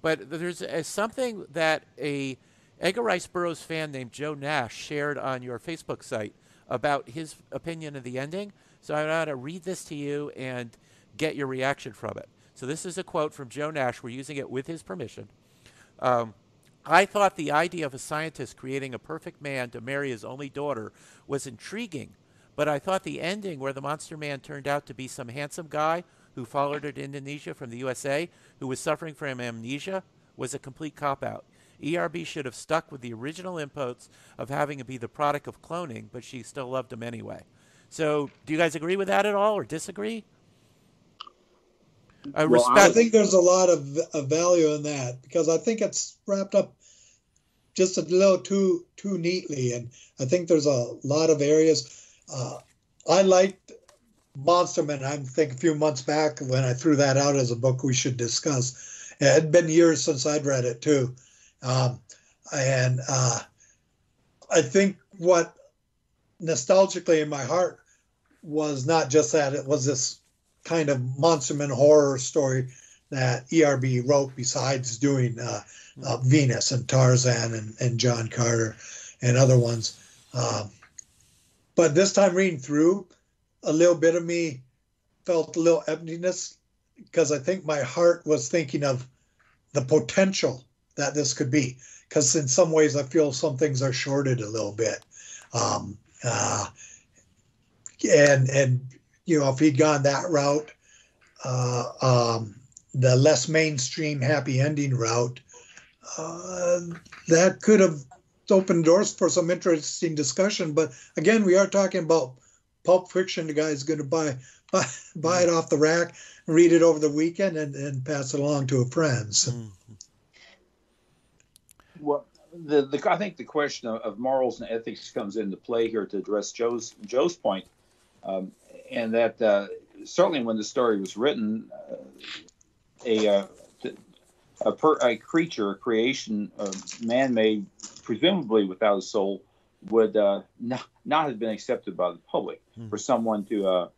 But there's something that a Edgar Rice Burroughs fan named Joe Nash shared on your Facebook site about his opinion of the ending. So I want to read this to you and get your reaction from it. So this is a quote from Joe Nash. We're using it with his permission. I thought the idea of a scientist creating a perfect man to marry his only daughter was intriguing, but I thought the ending where the monster man turned out to be some handsome guy who followed her to Indonesia from the USA who was suffering from amnesia was a complete cop-out. ERB should have stuck with the original inputs of having it be the product of cloning, but she still loved him anyway. So do you guys agree with that at all or disagree? I think there's a lot of value in that because I think it's wrapped up just a little too neatly, and I think there's a lot of areas. I liked Monster Man. I think a few months back when I threw that out as a book we should discuss. It had been years since I'd read it too, and I think what nostalgically in my heart was not just that it was this kind of Monster Man horror story that ERB wrote besides doing Venus and Tarzan and John Carter and other ones. But this time reading through, a little bit of me felt a little emptiness because I think my heart was thinking of the potential that this could be. Because in some ways I feel some things are shorted a little bit. And you know, if he'd gone that route, the less mainstream happy ending route, that could have opened doors for some interesting discussion. But again, we are talking about pulp fiction. The guy's going to buy it off the rack, read it over the weekend, and pass it along to a friend. So. Well, I think the question of morals and ethics comes into play here to address Joe's point. And that certainly when the story was written, a creature, a creation, man-made, presumably without a soul, would not have been accepted by the public. For someone to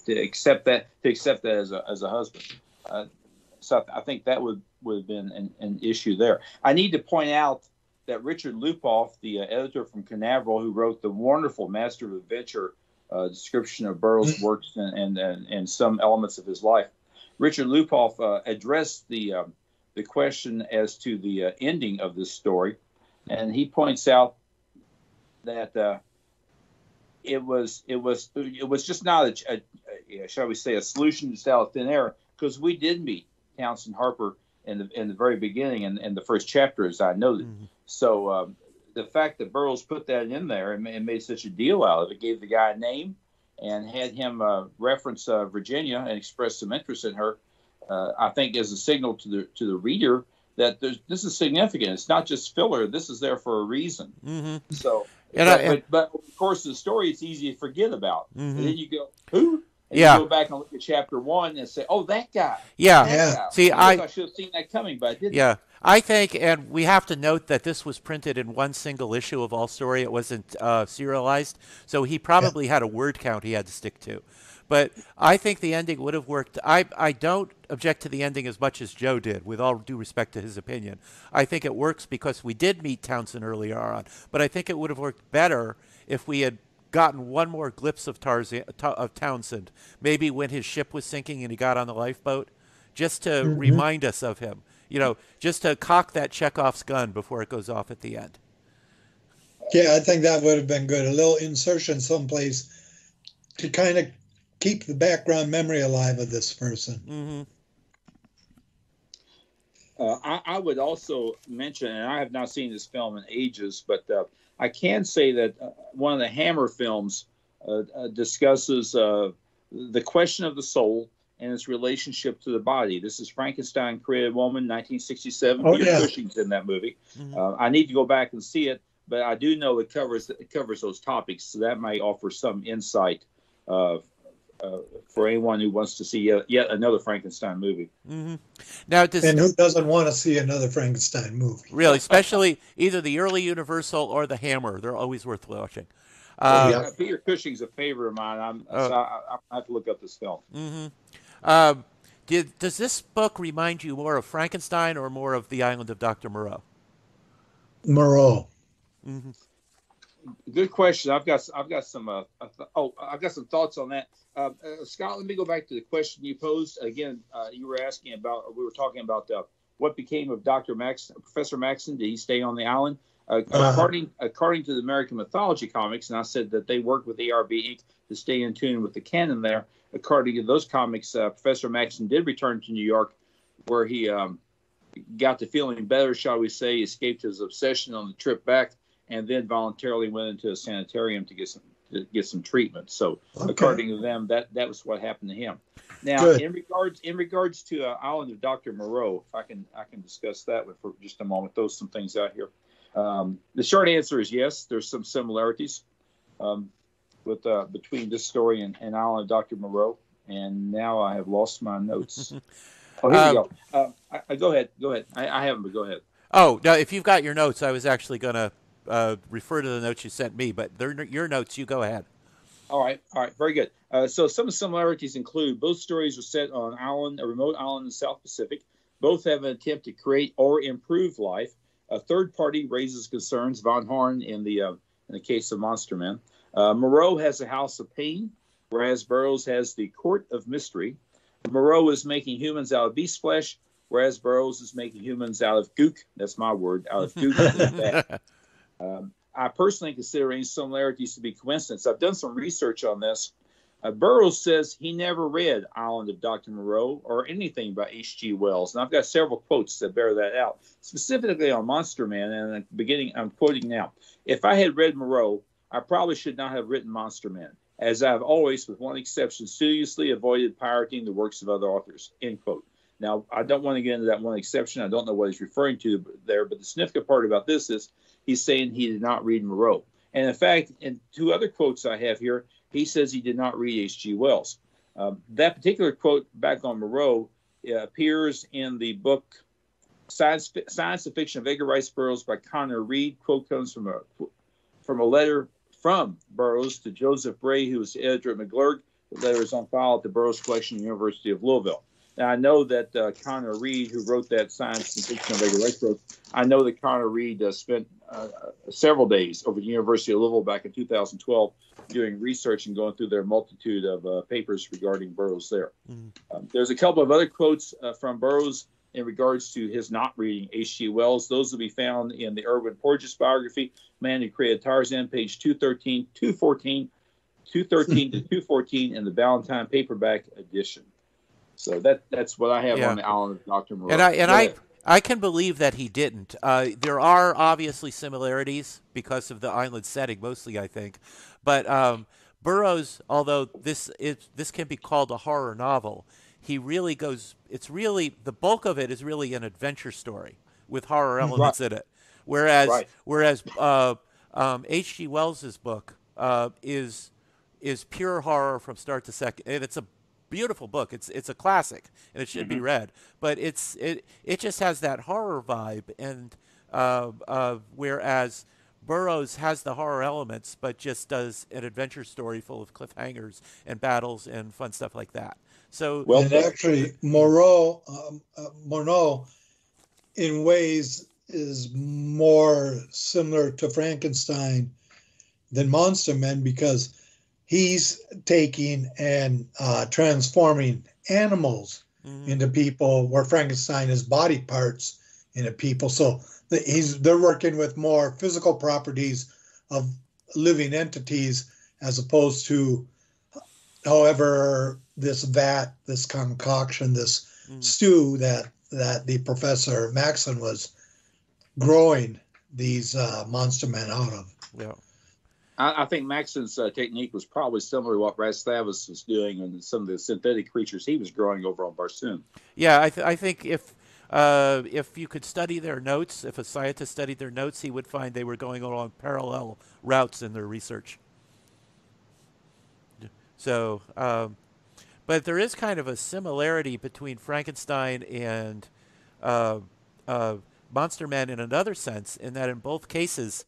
accept that as a husband. So I think that would have been an issue there. I need to point out that Richard Lupoff, the editor from Canaveral, who wrote the wonderful Master of Adventure description of Burroughs' works and some elements of his life, Richard Lupoff addressed the question as to the ending of this story and he points out that it was just not shall we say, a solution just out of thin air, because we did meet Townsend Harper in the very beginning in the first chapter, as I noted. Mm-hmm. So the fact that Burroughs put that in there and made such a deal out of it, gave the guy a name and had him reference Virginia and express some interest in her, I think is a signal to the reader that this is significant. It's not just filler. This is there for a reason. Mm-hmm. So, but of course, the story it's easy to forget about. Mm-hmm. And then you go, who? And you go back and look at chapter 1 and say, "Oh, that guy." Yeah. That guy. See, I should have seen that coming, but I didn't. Yeah. I think, and we have to note that this was printed in one single issue of All Story. It wasn't serialized, so he probably had a word count he had to stick to. But I think the ending would have worked. I don't object to the ending as much as Joe did, with all due respect to his opinion. I think it works because we did meet Townsend earlier on, but I think it would have worked better if we had gotten one more glimpse of Townsend, maybe when his ship was sinking and he got on the lifeboat, just to remind us of him. You know, just to cock that Chekhov's gun before it goes off at the end. Yeah, I think that would have been good. A little insertion someplace to kind of keep the background memory alive of this person. Mm-hmm. I would also mention, and I have not seen this film in ages, but I can say that one of the Hammer films discusses the question of the soul and its relationship to the body. This is Frankenstein Created Woman, 1967. Peter Cushing's in that movie. Mm-hmm. I need to go back and see it, but I do know it covers those topics, so that might offer some insight for anyone who wants to see yet another Frankenstein movie. Mm-hmm. Now, and who doesn't want to see another Frankenstein movie? Really, especially either the early Universal or the Hammer. They're always worth watching. Peter Cushing's a favorite of mine. So I have to look up this film. Mm-hmm. Does this book remind you more of Frankenstein or more of The Island of Dr. Moreau? Moreau. Mm-hmm. Good question. I've got some thoughts on that. Scott, let me go back to the question you posed again. You were asking about. We were talking about what became of Professor Maxson. Did he stay on the island? According to the American Mythology comics, and I said that they worked with ARB Inc. to stay in tune with the canon there. According to those comics, Professor Maxson did return to New York, where he got to feeling better, shall we say, escaped his obsession on the trip back, and then voluntarily went into a sanitarium to get some treatment. So, according to them, that was what happened to him. Now, in regards to Island of Dr. Moreau, if I can discuss that for just a moment. Throw some things out here. The short answer is yes. There's some similarities between this story and Island of Dr. Moreau. And now I have lost my notes. Oh, here we go. Go ahead. I haven't, but go ahead. Oh, no, if you've got your notes, I was actually going to refer to the notes you sent me, but they're your notes. You go ahead. All right. Very good. So some of the similarities include both stories are set on a remote island in the South Pacific. Both have an attempt to create or improve life. A third party raises concerns. Von Horn in the case of Monster Men. Moreau has a house of pain, whereas Burroughs has the court of mystery. Moreau is making humans out of beast flesh, whereas Burroughs is making humans out of gook. That's my word, out of gook. I personally consider any similarities to be coincidence. I've done some research on this. Burroughs says he never read Island of Dr. Moreau or anything by H.G. Wells, and I've got several quotes that bear that out, specifically on Monster Man. And at the beginning, I'm quoting now. If I had read Moreau, I probably should not have written Monster Man, as I have always, with one exception, studiously avoided pirating the works of other authors, end quote. Now, I don't want to get into that one exception. I don't know what he's referring to there, but the significant part about this is he's saying he did not read Moreau. And in fact, in two other quotes I have here, he says he did not read H.G. Wells. That particular quote back on Moreau appears in the book Science and Fiction of Edgar Rice Burroughs by Connor Reed. Quote comes from a letter from Burroughs to Joseph Bray, who was the editor at McGlurk. The letter is on file at the Burroughs Collection, University of Louisville. Now, I know that Connor Reed, who wrote that Science and Fiction of Edgar Rice Burroughs, I know that Connor Reed spent several days over at the University of Louisville back in 2012 doing research and going through their multitude of papers regarding Burroughs there. Mm-hmm. There's a couple of other quotes from Burroughs in regards to his not reading H.G. Wells. Those will be found in the Irwin Porges biography, Man Who Created Tarzan, page 213 to 214 in the Ballantine paperback edition. So that's what I have on the Island of Dr. Moreau. I can believe that he didn't. There are obviously similarities because of the island setting, mostly, I think. But Burroughs, although this can be called a horror novel, he really goes. It's really the bulk of it is really an adventure story with horror elements in it. Whereas H.G. Wells's book is pure horror from start to second, and it's a beautiful book. It's a classic, and it should be read. But it just has that horror vibe, and whereas Burroughs has the horror elements, but just does an adventure story full of cliffhangers and battles and fun stuff like that. So, and actually, Moreau, in ways, is more similar to Frankenstein than Monster Men, because he's taking and transforming animals into people, where Frankenstein is body parts into people. So they're working with more physical properties of living entities, as opposed to, however, this vat, this concoction, this stew that the Professor Maxson was growing these monster men out of. Yeah. I think Maxson's technique was probably similar to what Rastavus was doing and some of the synthetic creatures he was growing over on Barsoom. Yeah, I think if you could study their notes, if a scientist studied their notes, he would find they were going along parallel routes in their research. So, but there is kind of a similarity between Frankenstein and Monster Men in another sense, in that in both cases,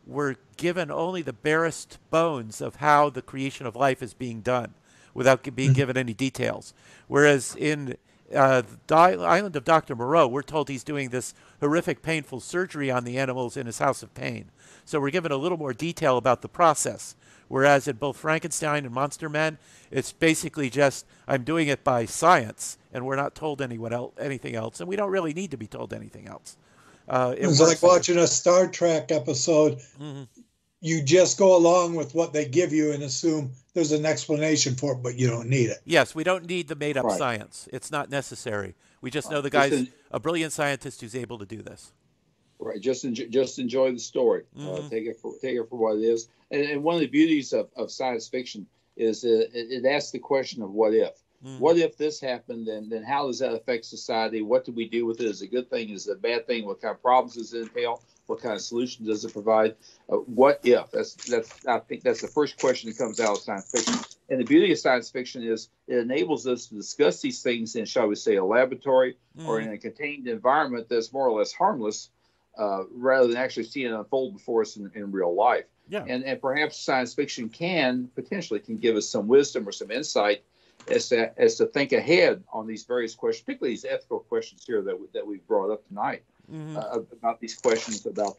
we're given only the barest bones of how the creation of life is being done, without being given any details. Whereas in the Island of Dr. Moreau, we're told he's doing this horrific, painful surgery on the animals in his house of pain. So we're given a little more detail about the process. Whereas in both Frankenstein and Monster Men, it's basically just, I'm doing it by science, and we're not told anything else, and we don't really need to be told anything else. It's like watching a Star Trek episode. You just go along with what they give you and assume there's an explanation for it, but you don't need it. Yes, we don't need the made-up science. It's not necessary. We just know the guy's a brilliant scientist who's able to do this. Right. Just enjoy the story. Take it for what it is. And one of the beauties of science fiction is it asks the question of what if. What if this happened? Then how does that affect society? What do we do with it? Is it a good thing? Is it a bad thing? What kind of problems does it entail? What kind of solutions does it provide? What if? I think that's the first question that comes out of science fiction. And the beauty of science fiction is it enables us to discuss these things in, shall we say, a laboratory or in a contained environment that's more or less harmless, rather than actually seeing it unfold before us in real life. Yeah. And perhaps science fiction can give us some wisdom or some insight as to think ahead on these various questions, particularly these ethical questions here that we've brought up tonight, about these questions about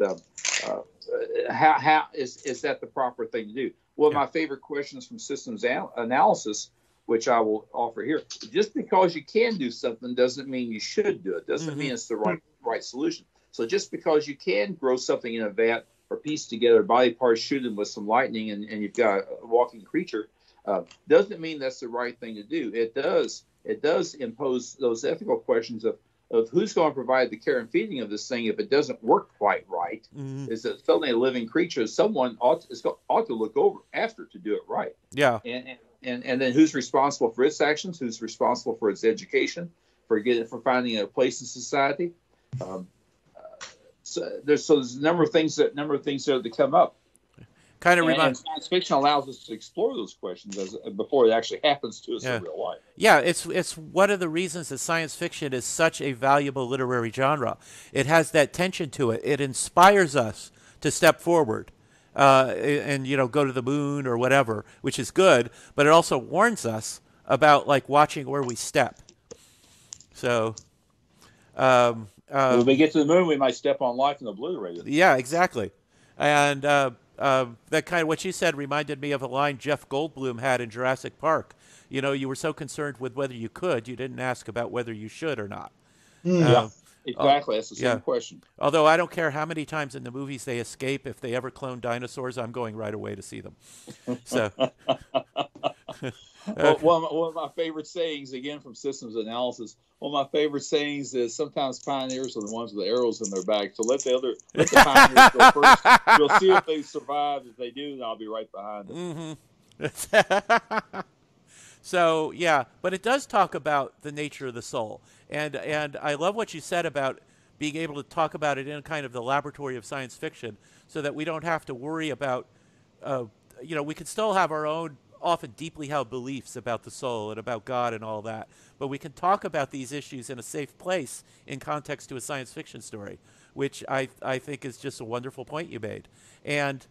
how is that the proper thing to do? One of my favorite questions from systems analysis, which I will offer here: just because you can do something doesn't mean you should do it. Doesn't mean it's the right solution. So just because you can grow something in a vat or piece together body parts, shoot them with some lightning, and you've got a walking creature, doesn't mean that's the right thing to do. It does impose those ethical questions of who's going to provide the care and feeding of this thing if it doesn't work quite right. Is that suddenly a living creature? Someone ought to look over after to do it right. Yeah. And then who's responsible for its actions? Who's responsible for its education? For finding a place in society? So there's a number of things that come up. And science fiction allows us to explore those questions before it actually happens to us in real life. Yeah, it's one of the reasons that science fiction is such a valuable literary genre. It has that tension to it. It inspires us to step forward and go to the moon or whatever, which is good. But it also warns us about watching where we step. So. When we get to the moon, we might step on life and obliterate it. Yeah, exactly. And that kind of what you said reminded me of a line Jeff Goldblum had in Jurassic Park. You were so concerned with whether you could, you didn't ask about whether you should or not. Yeah, exactly. That's the Yeah. same question. Although I don't care how many times in the movies they escape, if they ever clone dinosaurs, I'm going right away to see them. So, Well, one of my favorite sayings, again from systems analysis, one of my favorite sayings is sometimes pioneers are the ones with the arrows in their back. So let the pioneers go first. We'll see if they survive. If they do, then I'll be right behind them. mm-hmm. So yeah, but it does talk about the nature of the soul, and I love what you said about being able to talk about it in kind of the laboratory of science fiction, so that we don't have to worry about, we can still have our own often deeply held beliefs about the soul and about God and all that, but we can talk about these issues in a safe place in context to a science fiction story, which I think is just a wonderful point you made, and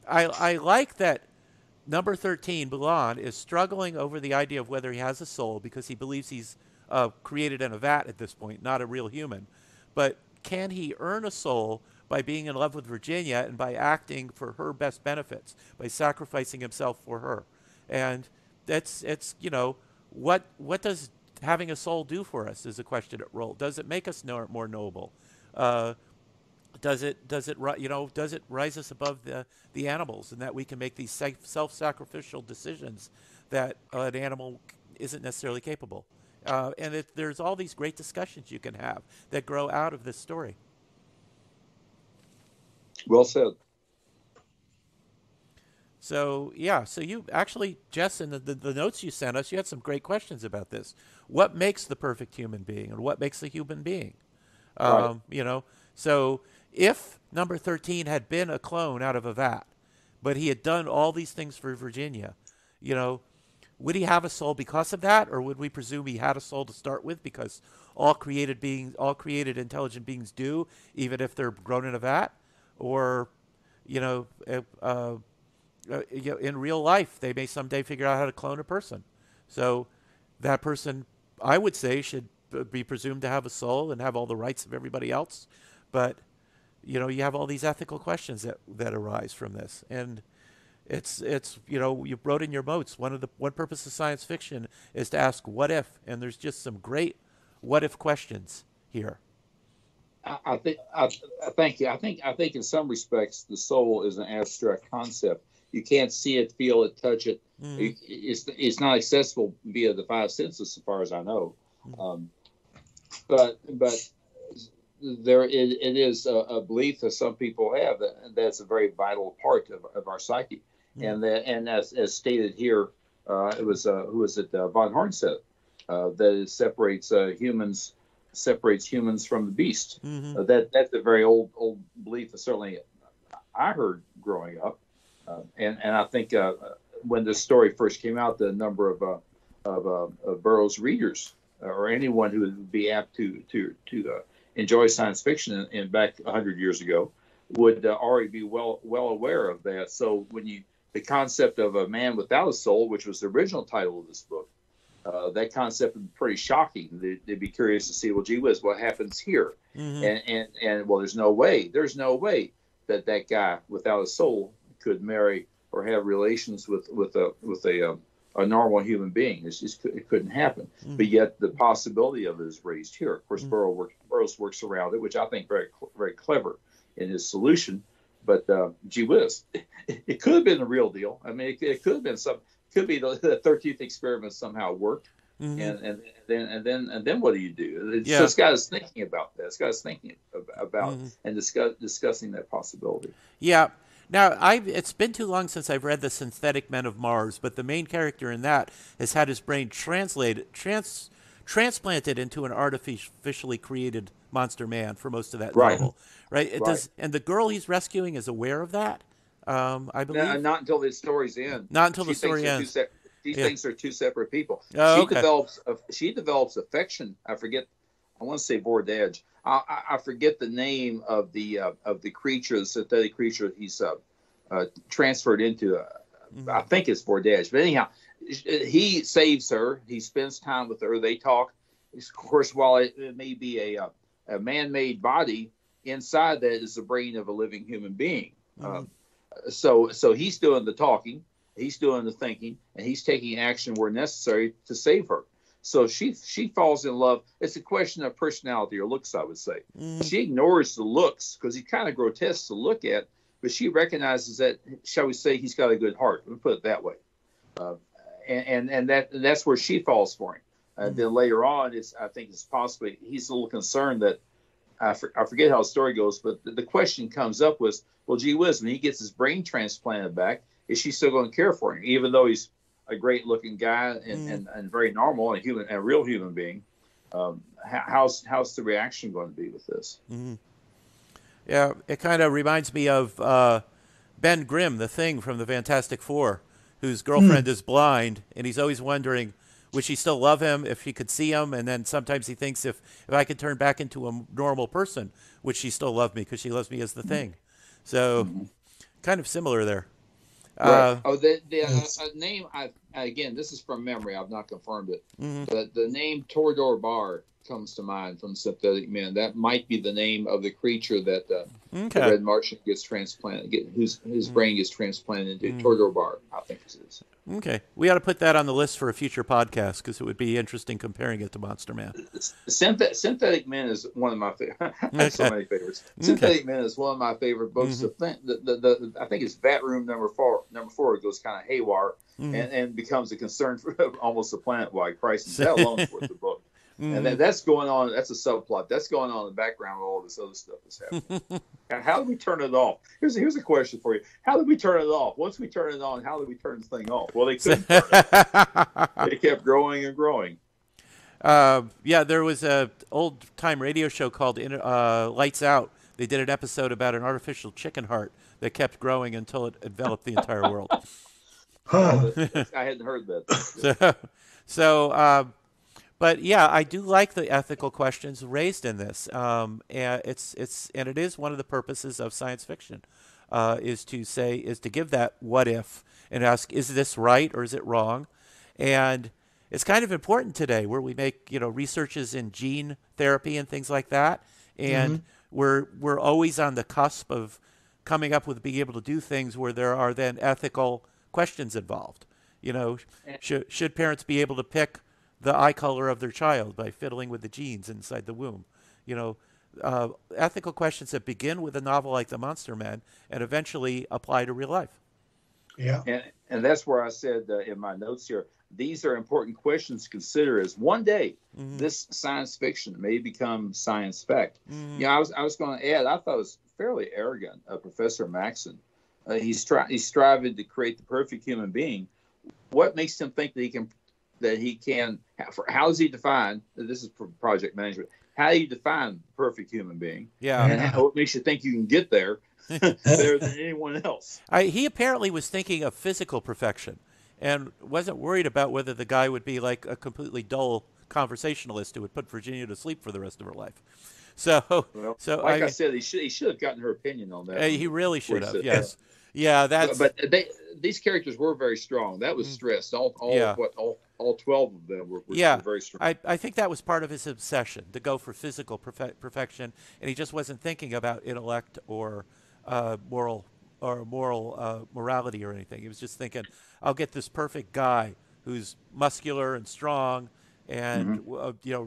I like that. Number 13, Bulan, is struggling over the idea of whether he has a soul because he believes he's created in a vat at this point, not a real human. But can he earn a soul by being in love with Virginia and by acting for her best benefits, by sacrificing himself for her? And what does having a soul do for us is a question at roll. Does it make us more noble? Does it rise us above the animals, and that we can make these self-sacrificial decisions that an animal isn't necessarily capable? And there's all these great discussions you can have that grow out of this story. Well said. So yeah, so you actually, Jess, in the notes you sent us, you had some great questions about this. What makes the perfect human being, and what makes a human being? Right. So if number 13 had been a clone out of a vat, but he had done all these things for Virginia, would he have a soul because of that, or would we presume he had a soul to start with because all created intelligent beings do, even if they're grown in a vat, or in real life they may someday figure out how to clone a person. So that person, I would say, should be presumed to have a soul and have all the rights of everybody else, but you have all these ethical questions that arise from this, and it's you wrote in your notes, one purpose of science fiction is to ask what if, and there's just some great what if questions here. Thank you. I think in some respects the soul is an abstract concept. You can't see it, feel it, touch it. Mm. It's not accessible via the five senses, as far as I know. But it is a belief that some people have that's a very vital part of our psyche, and as stated here, it was who was it, von Hornstedt, that it separates humans from the beast. That's a very old belief that certainly I heard growing up, and I think when this story first came out, the number of Burroughs readers or anyone who would be apt to enjoy science fiction in back 100 years ago would already be well aware of that. So when the concept of a man without a soul, which was the original title of this book, that concept would be pretty shocking. They'd be curious to see, well, gee whiz, what happens here? And well, there's no way that guy without a soul could marry or have relations with a normal human being. It couldn't happen. But yet the possibility of it is raised here. Of course, Burroughs works around it, which I think very very clever in his solution. But gee whiz, it could have been the real deal. I mean, it could have been could be the 13th experiment somehow worked. And then what do you do? So it's got us thinking about that. It's got us thinking about and discussing that possibility. Yeah. Now, it's been too long since I've read The Synthetic Men of Mars, but the main character in that has had his brain transplanted into an artificially created monster man for most of that novel, right? And the girl he's rescuing is aware of that, I believe? No, not until the story's end. Not until the story ends. She thinks they're two separate people. Oh, she develops affection. I want to say Bordage. I forget the name of the creature, the synthetic creature he's transferred into. I think it's Bordage. But anyhow, he saves her. He spends time with her. They talk. Of course, while it may be a man-made body, inside that is the brain of a living human being. So he's doing the talking. He's doing the thinking, and he's taking action where necessary to save her. So she falls in love. It's a question of personality or looks, I would say. She ignores the looks because he's kind of grotesque to look at, but she recognizes that, shall we say, he's got a good heart. Let me put it that way. And that's where she falls for him. Then later on, I think it's possibly he's a little concerned that I forget how the story goes, but the question comes up was, well, gee whiz, when he gets his brain transplanted back, is she still going to care for him, even though he's a great-looking guy and very normal and a real human being? How's the reaction going to be with this? Yeah, it kind of reminds me of Ben Grimm, the Thing from the Fantastic Four, whose girlfriend is blind, and he's always wondering, would she still love him if she could see him? And then sometimes he thinks, if I could turn back into a normal person, would she still love me because she loves me as the Thing? So kind of similar there. Right. The name, again, this is from memory. I've not confirmed it. The name Torador Bar comes to mind from Synthetic Men. That might be the name of the creature that the Red Martian gets transplanted, whose brain gets transplanted into Torador Bar, I think it is. Okay. We ought to put that on the list for a future podcast because it would be interesting comparing it to Monster Man. Synthetic Men is one of my favorite. I have so many favorites. Synthetic Men is one of my favorite books. I think it's Bat Room number four. It goes kind of haywire and becomes a concern for almost a planet-wide crisis. That alone is worth the book. And that's going on. That's a subplot. That's going on in the background of all this other stuff that's happening. And how do we turn it off? Here's a question for you. How did we turn it off? Once we turn it on, how did we turn the thing off? Well, they couldn't turn it. They kept growing and growing. Yeah, there was a old-time radio show called Lights Out. They did an episode about an artificial chicken heart that kept growing until it enveloped the entire world. I hadn't heard that. But yeah, I do like the ethical questions raised in this, and it is one of the purposes of science fiction, is to give that what if and ask, is this right or is it wrong? And it's kind of important today where we make researches in gene therapy and things like that, and we're always on the cusp of coming up with being able to do things where there are then ethical questions involved. Should parents be able to pick the eye color of their child by fiddling with the genes inside the womb? Ethical questions that begin with a novel like The Monster Man and eventually apply to real life. Yeah. And that's where I said in my notes here, these are important questions to consider as one day this science fiction may become science fact. I was going to add, I thought it was fairly arrogant of Professor Maxson. He's striving to create the perfect human being. What makes him think that he can, how does he define, this is for project management, how do you define the perfect human being? Yeah. And what makes you think you can get there better than anyone else? He apparently was thinking of physical perfection and wasn't worried about whether the guy would be like a completely dull conversationalist who would put Virginia to sleep for the rest of her life. I said, he should have gotten her opinion on that. He really should have, yes. Yeah, But these characters were very strong. That was stressed. All 12 of them were very strong. I think that was part of his obsession, to go for physical perfection, and he just wasn't thinking about intellect or moral morality or anything. He was just thinking, I'll get this perfect guy who's muscular and strong and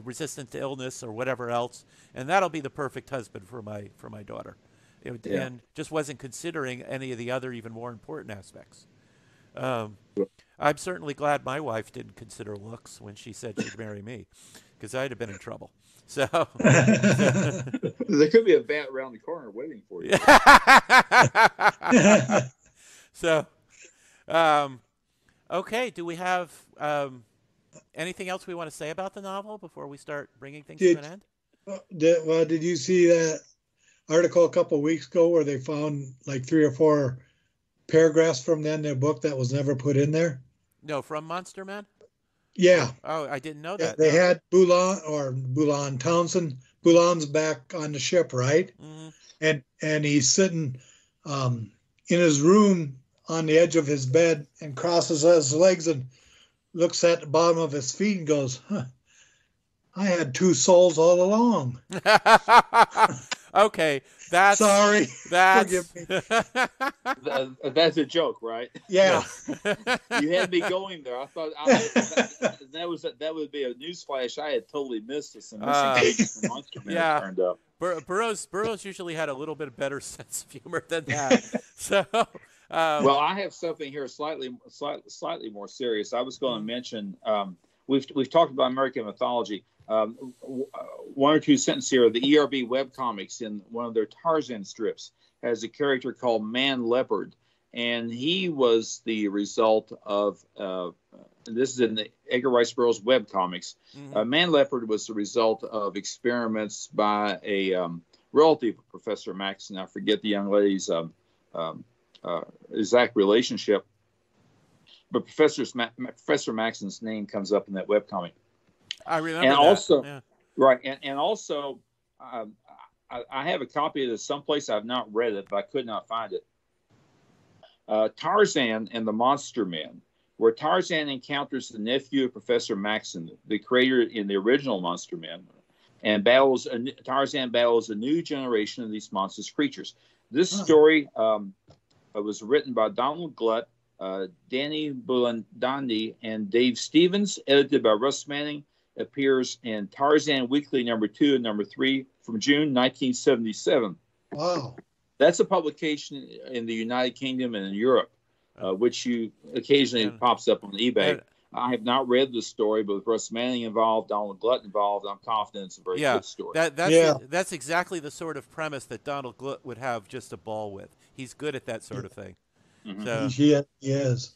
resistant to illness or whatever else, and that'll be the perfect husband for my daughter. And just wasn't considering any of the other even more important aspects. I'm certainly glad my wife didn't consider looks when she said she'd marry me, because I'd have been in trouble. So there could be a bat around the corner waiting for you. So, okay. Do we have anything else we want to say about the novel before we start bringing things to an end? Did you see that article a couple of weeks ago where they found like 3 or 4 paragraphs from the end of the book that was never put in there? No, from Monster Man? Yeah. Oh, I didn't know that. They had Townsend. Boulan's back on the ship, right? And he's sitting in his room on the edge of his bed and crosses his legs and looks at the bottom of his feet and goes, I had 2 souls all along. Okay, that's Sorry. Forgive me. That's a joke, right? Yeah. You had me going there. I thought that would be a newsflash. I had totally missed this. Some missing pages from Monster Man yeah. turned up. Burroughs usually had a little bit better sense of humor than that. So, well, I have something here slightly more serious. I was going to mention we've talked about American mythology. One or two sentences here. The ERB webcomics in one of their Tarzan strips has a character called Man Leopard, and he was the result of this is in the Edgar Rice Burroughs webcomics. Man Leopard was the result of experiments by a relative of Professor Maxson. I forget the young lady's exact relationship, but Professor Maxson's name comes up in that webcomic. I remember and that. Also, yeah. Right, and also, I have a copy of this someplace. I've not read it, but I could not find it. Tarzan and the Monster Men, where Tarzan encounters the nephew of Professor Maxson, the creator in the original Monster Men, and Tarzan battles a new generation of these monstrous creatures. This story was written by Donald Glut, Danny Bulandani, and Dave Stevens, edited by Russ Manning. Appears in Tarzan Weekly number 2 and number 3 from June 1977. Wow. That's a publication in the United Kingdom and in Europe, which you occasionally pops up on eBay. I have not read the story, but with Russ Manning involved, Donald Glut involved, I'm confident it's a very good story. That's exactly the sort of premise that Donald Glut would have just a ball with. He's good at that sort of thing. So, he is.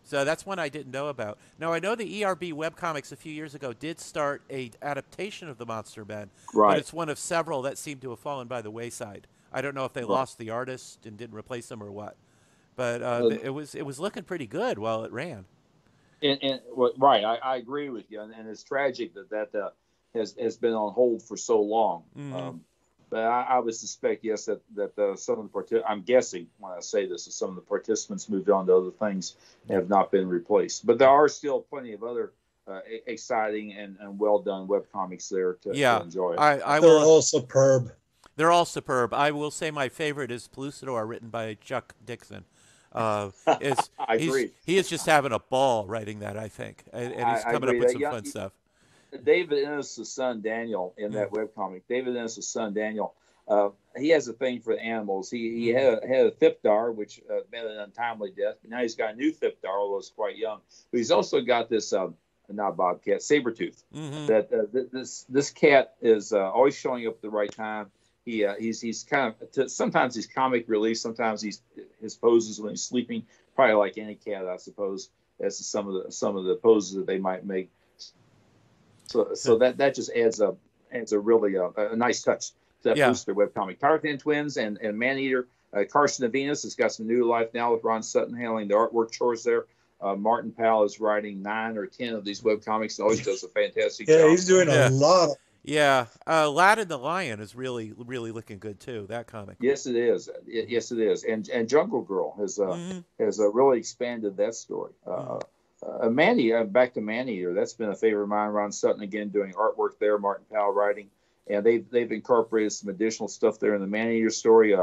So that's one I didn't know about. Now, I know the ERB webcomics a few years ago did start a adaptation of the Monster Men, but it's one of several that seemed to have fallen by the wayside. I don't know if they lost the artist and didn't replace them or what, but it was looking pretty good while it ran. I agree with you, and it's tragic that has been on hold for so long. But I would suspect, yes, that some of the I'm guessing when I say this, that some of the participants moved on to other things and have not been replaced. But there are still plenty of other exciting and well done webcomics there to enjoy. They're all superb. They're all superb. I will say my favorite is Pellucidor, written by Chuck Dixon. I agree. He is just having a ball writing that, I think, and he's coming up with some fun stuff. David Ennis' son Daniel in that webcomic. David Ennis' son Daniel, he has a thing for the animals. He had a Thipdar, which met an untimely death. But now he's got a new Thipdar, although it's quite young. But he's also got this not bobcat, Sabretooth. This cat is always showing up at the right time. He's kind of sometimes he's comic relief, sometimes his poses when he's sleeping. Probably like any cat, I suppose, as to some of the poses that they might make. So that just adds a really a nice touch to that booster webcomic. Tarzan Twins and Maneater. Carson of Venus has got some new life now with Ron Sutton handling the artwork chores there. Martin Powell is writing 9 or 10 of these webcomics and always does a fantastic job. Yeah, he's doing a lot. Aladdin the Lion is really, really looking good too. That comic. Yes, it is. Yes, it is. And Jungle Girl has really expanded that story. Back to Maneater. That's been a favorite of mine. Ron Sutton again doing artwork there. Martin Powell writing, and they've incorporated some additional stuff there in the Maneater story.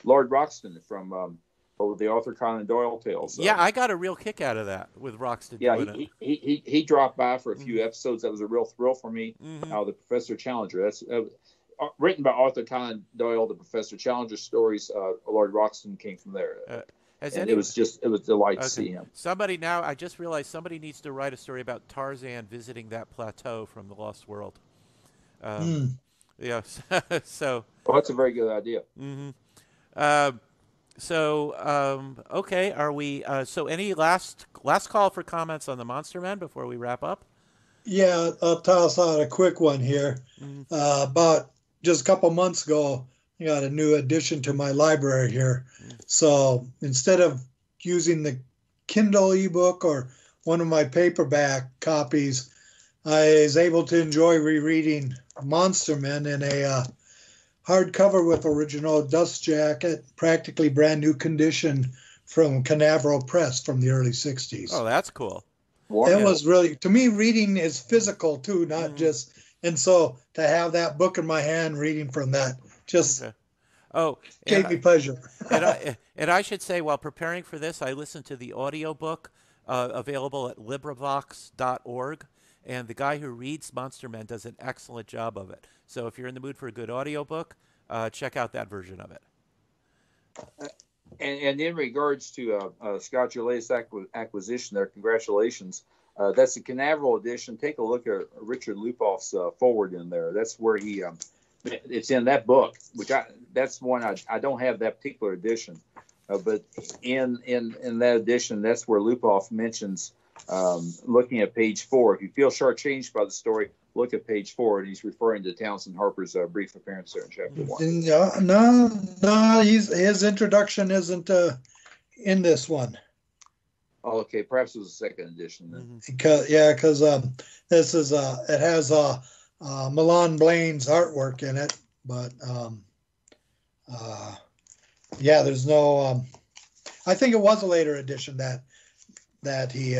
Lord Roxton from the Arthur Conan Doyle tales. I got a real kick out of that with Roxton. Yeah, he dropped by for a few episodes. That was a real thrill for me. The Professor Challenger. That's written by Arthur Conan Doyle. The Professor Challenger stories. Lord Roxton came from there. It was a delight to see him. I just realized somebody needs to write a story about Tarzan visiting that plateau from the Lost World. Yeah. So. Well, that's a very good idea. Okay. Are we? So, any last call for comments on the Monster Men before we wrap up? Yeah, I'll toss out a quick one here. About just a couple months ago, I got a new addition to my library here. So instead of using the Kindle ebook or one of my paperback copies, I was able to enjoy rereading Monster Men in a hardcover with original dust jacket, practically brand new condition from Canaveral Press from the early 60s. Oh, that's cool. It was really, to me, reading is physical too, not just And so to have that book in my hand, reading from that, just Okay. Oh, gave me pleasure. and I should say, while preparing for this, I listened to the audiobook available at LibriVox.org, and the guy who reads Monster Men does an excellent job of it. So if you're in the mood for a good audiobook, check out that version of it. And in regards to Scott, your latest acquisition there, congratulations. That's the Canaveral edition. Take a look at Richard Lupoff's forward in there. That's where he, it's in that book, that's one I don't have that particular edition, but in that edition, that's where Lupoff mentions looking at page 4. If you feel shortchanged by the story, look at page 4, and he's referring to Townsend Harper's brief appearance there in chapter 1. No, his introduction isn't in this one. Oh, okay, perhaps it was a second edition then. Because this is it has Milan Blaine's artwork in it, but there's no. I think it was a later edition that he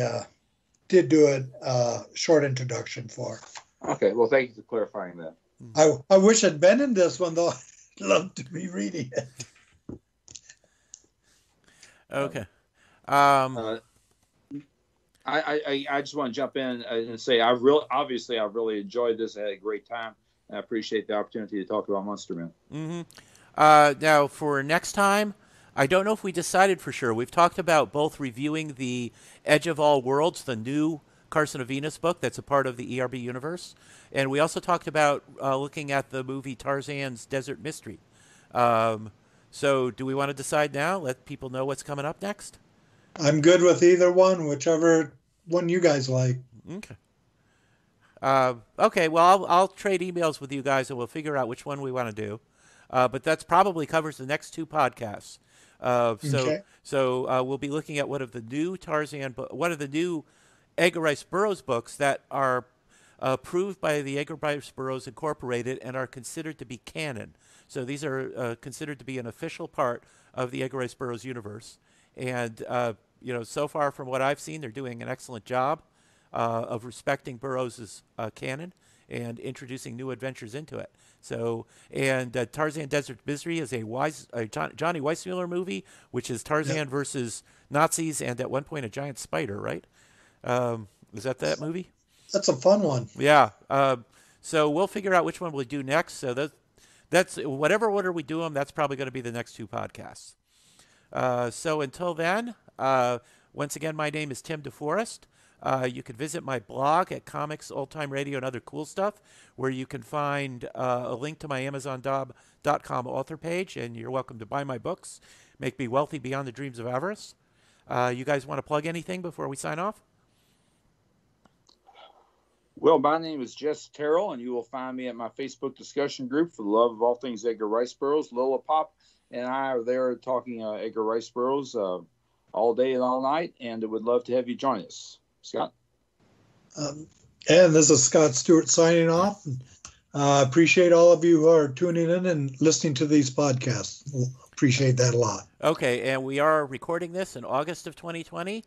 did do a short introduction for. Okay, well, thank you for clarifying that. I wish I'd been in this one, though. I'd love to be reading it. Okay. I just want to jump in and say I've really enjoyed this. I had a great time, and I appreciate the opportunity to talk about Monster Men. Mm-hmm. Now, for next time, I don't know if we decided for sure. We've talked about both reviewing the Edge of All Worlds, the new Carson of Venus book that's a part of the ERB universe, and we also talked about looking at the movie Tarzan's Desert Mystery. So do we want to decide now? Let people know what's coming up next? I'm good with either one, whichever one you guys like. Okay. Okay, well, I'll trade emails with you guys, and we'll figure out which one we want to do. But that's probably covers the next 2 podcasts. Okay. So we'll be looking at one of the new Edgar Rice Burroughs books that are approved by the Edgar Rice Burroughs Incorporated and are considered to be canon. So these are considered to be an official part of the Edgar Rice Burroughs universe. And, so far from what I've seen, they're doing an excellent job of respecting Burroughs' canon and introducing new adventures into it. So, and Tarzan Desert Misery is a Johnny Weissmuller movie, which is Tarzan versus Nazis and at one point a giant spider, right? Is that movie? That's a fun one. Yeah. So we'll figure out which one we'll do next. So that's whatever order we do them, that's probably going to be the next 2 podcasts. So until then, once again, my name is Tim Deforest. You can visit my blog at Comics, Old Time Radio, and other cool stuff, where you can find a link to my Amazon.com author page, and you're welcome to buy my books. Make me wealthy beyond the dreams of avarice. You guys want to plug anything before we sign off? Well, my name is Jess Terrell, and you will find me at my Facebook discussion group for the love of all things Edgar Rice Burroughs. Lola Pop and I are there talking Edgar Rice Burroughs all day and all night, and would love to have you join us. Scott? And this is Scott Stewart signing off. Appreciate all of you who are tuning in and listening to these podcasts. Appreciate that a lot. Okay, and we are recording this in August of 2020.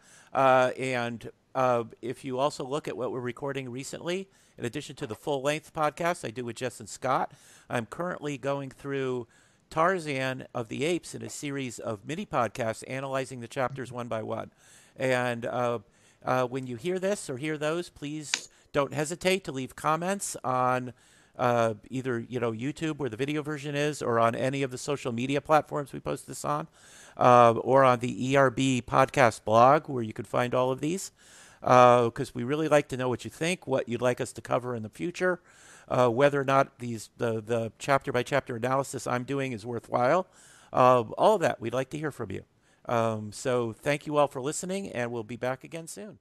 If you also look at what we're recording recently, in addition to the full-length podcast I do with Jess and Scott, I'm currently going through Tarzan of the Apes in a series of mini podcasts analyzing the chapters one by one. And when you hear this or hear those, please don't hesitate to leave comments on either YouTube, where the video version is, or on any of the social media platforms we post this on, or on the ERB podcast blog, where you can find all of these. Because we really like to know what you think, what you'd like us to cover in the future, whether or not the chapter by chapter analysis I'm doing is worthwhile. All of that, we'd like to hear from you. So thank you all for listening, and we'll be back again soon.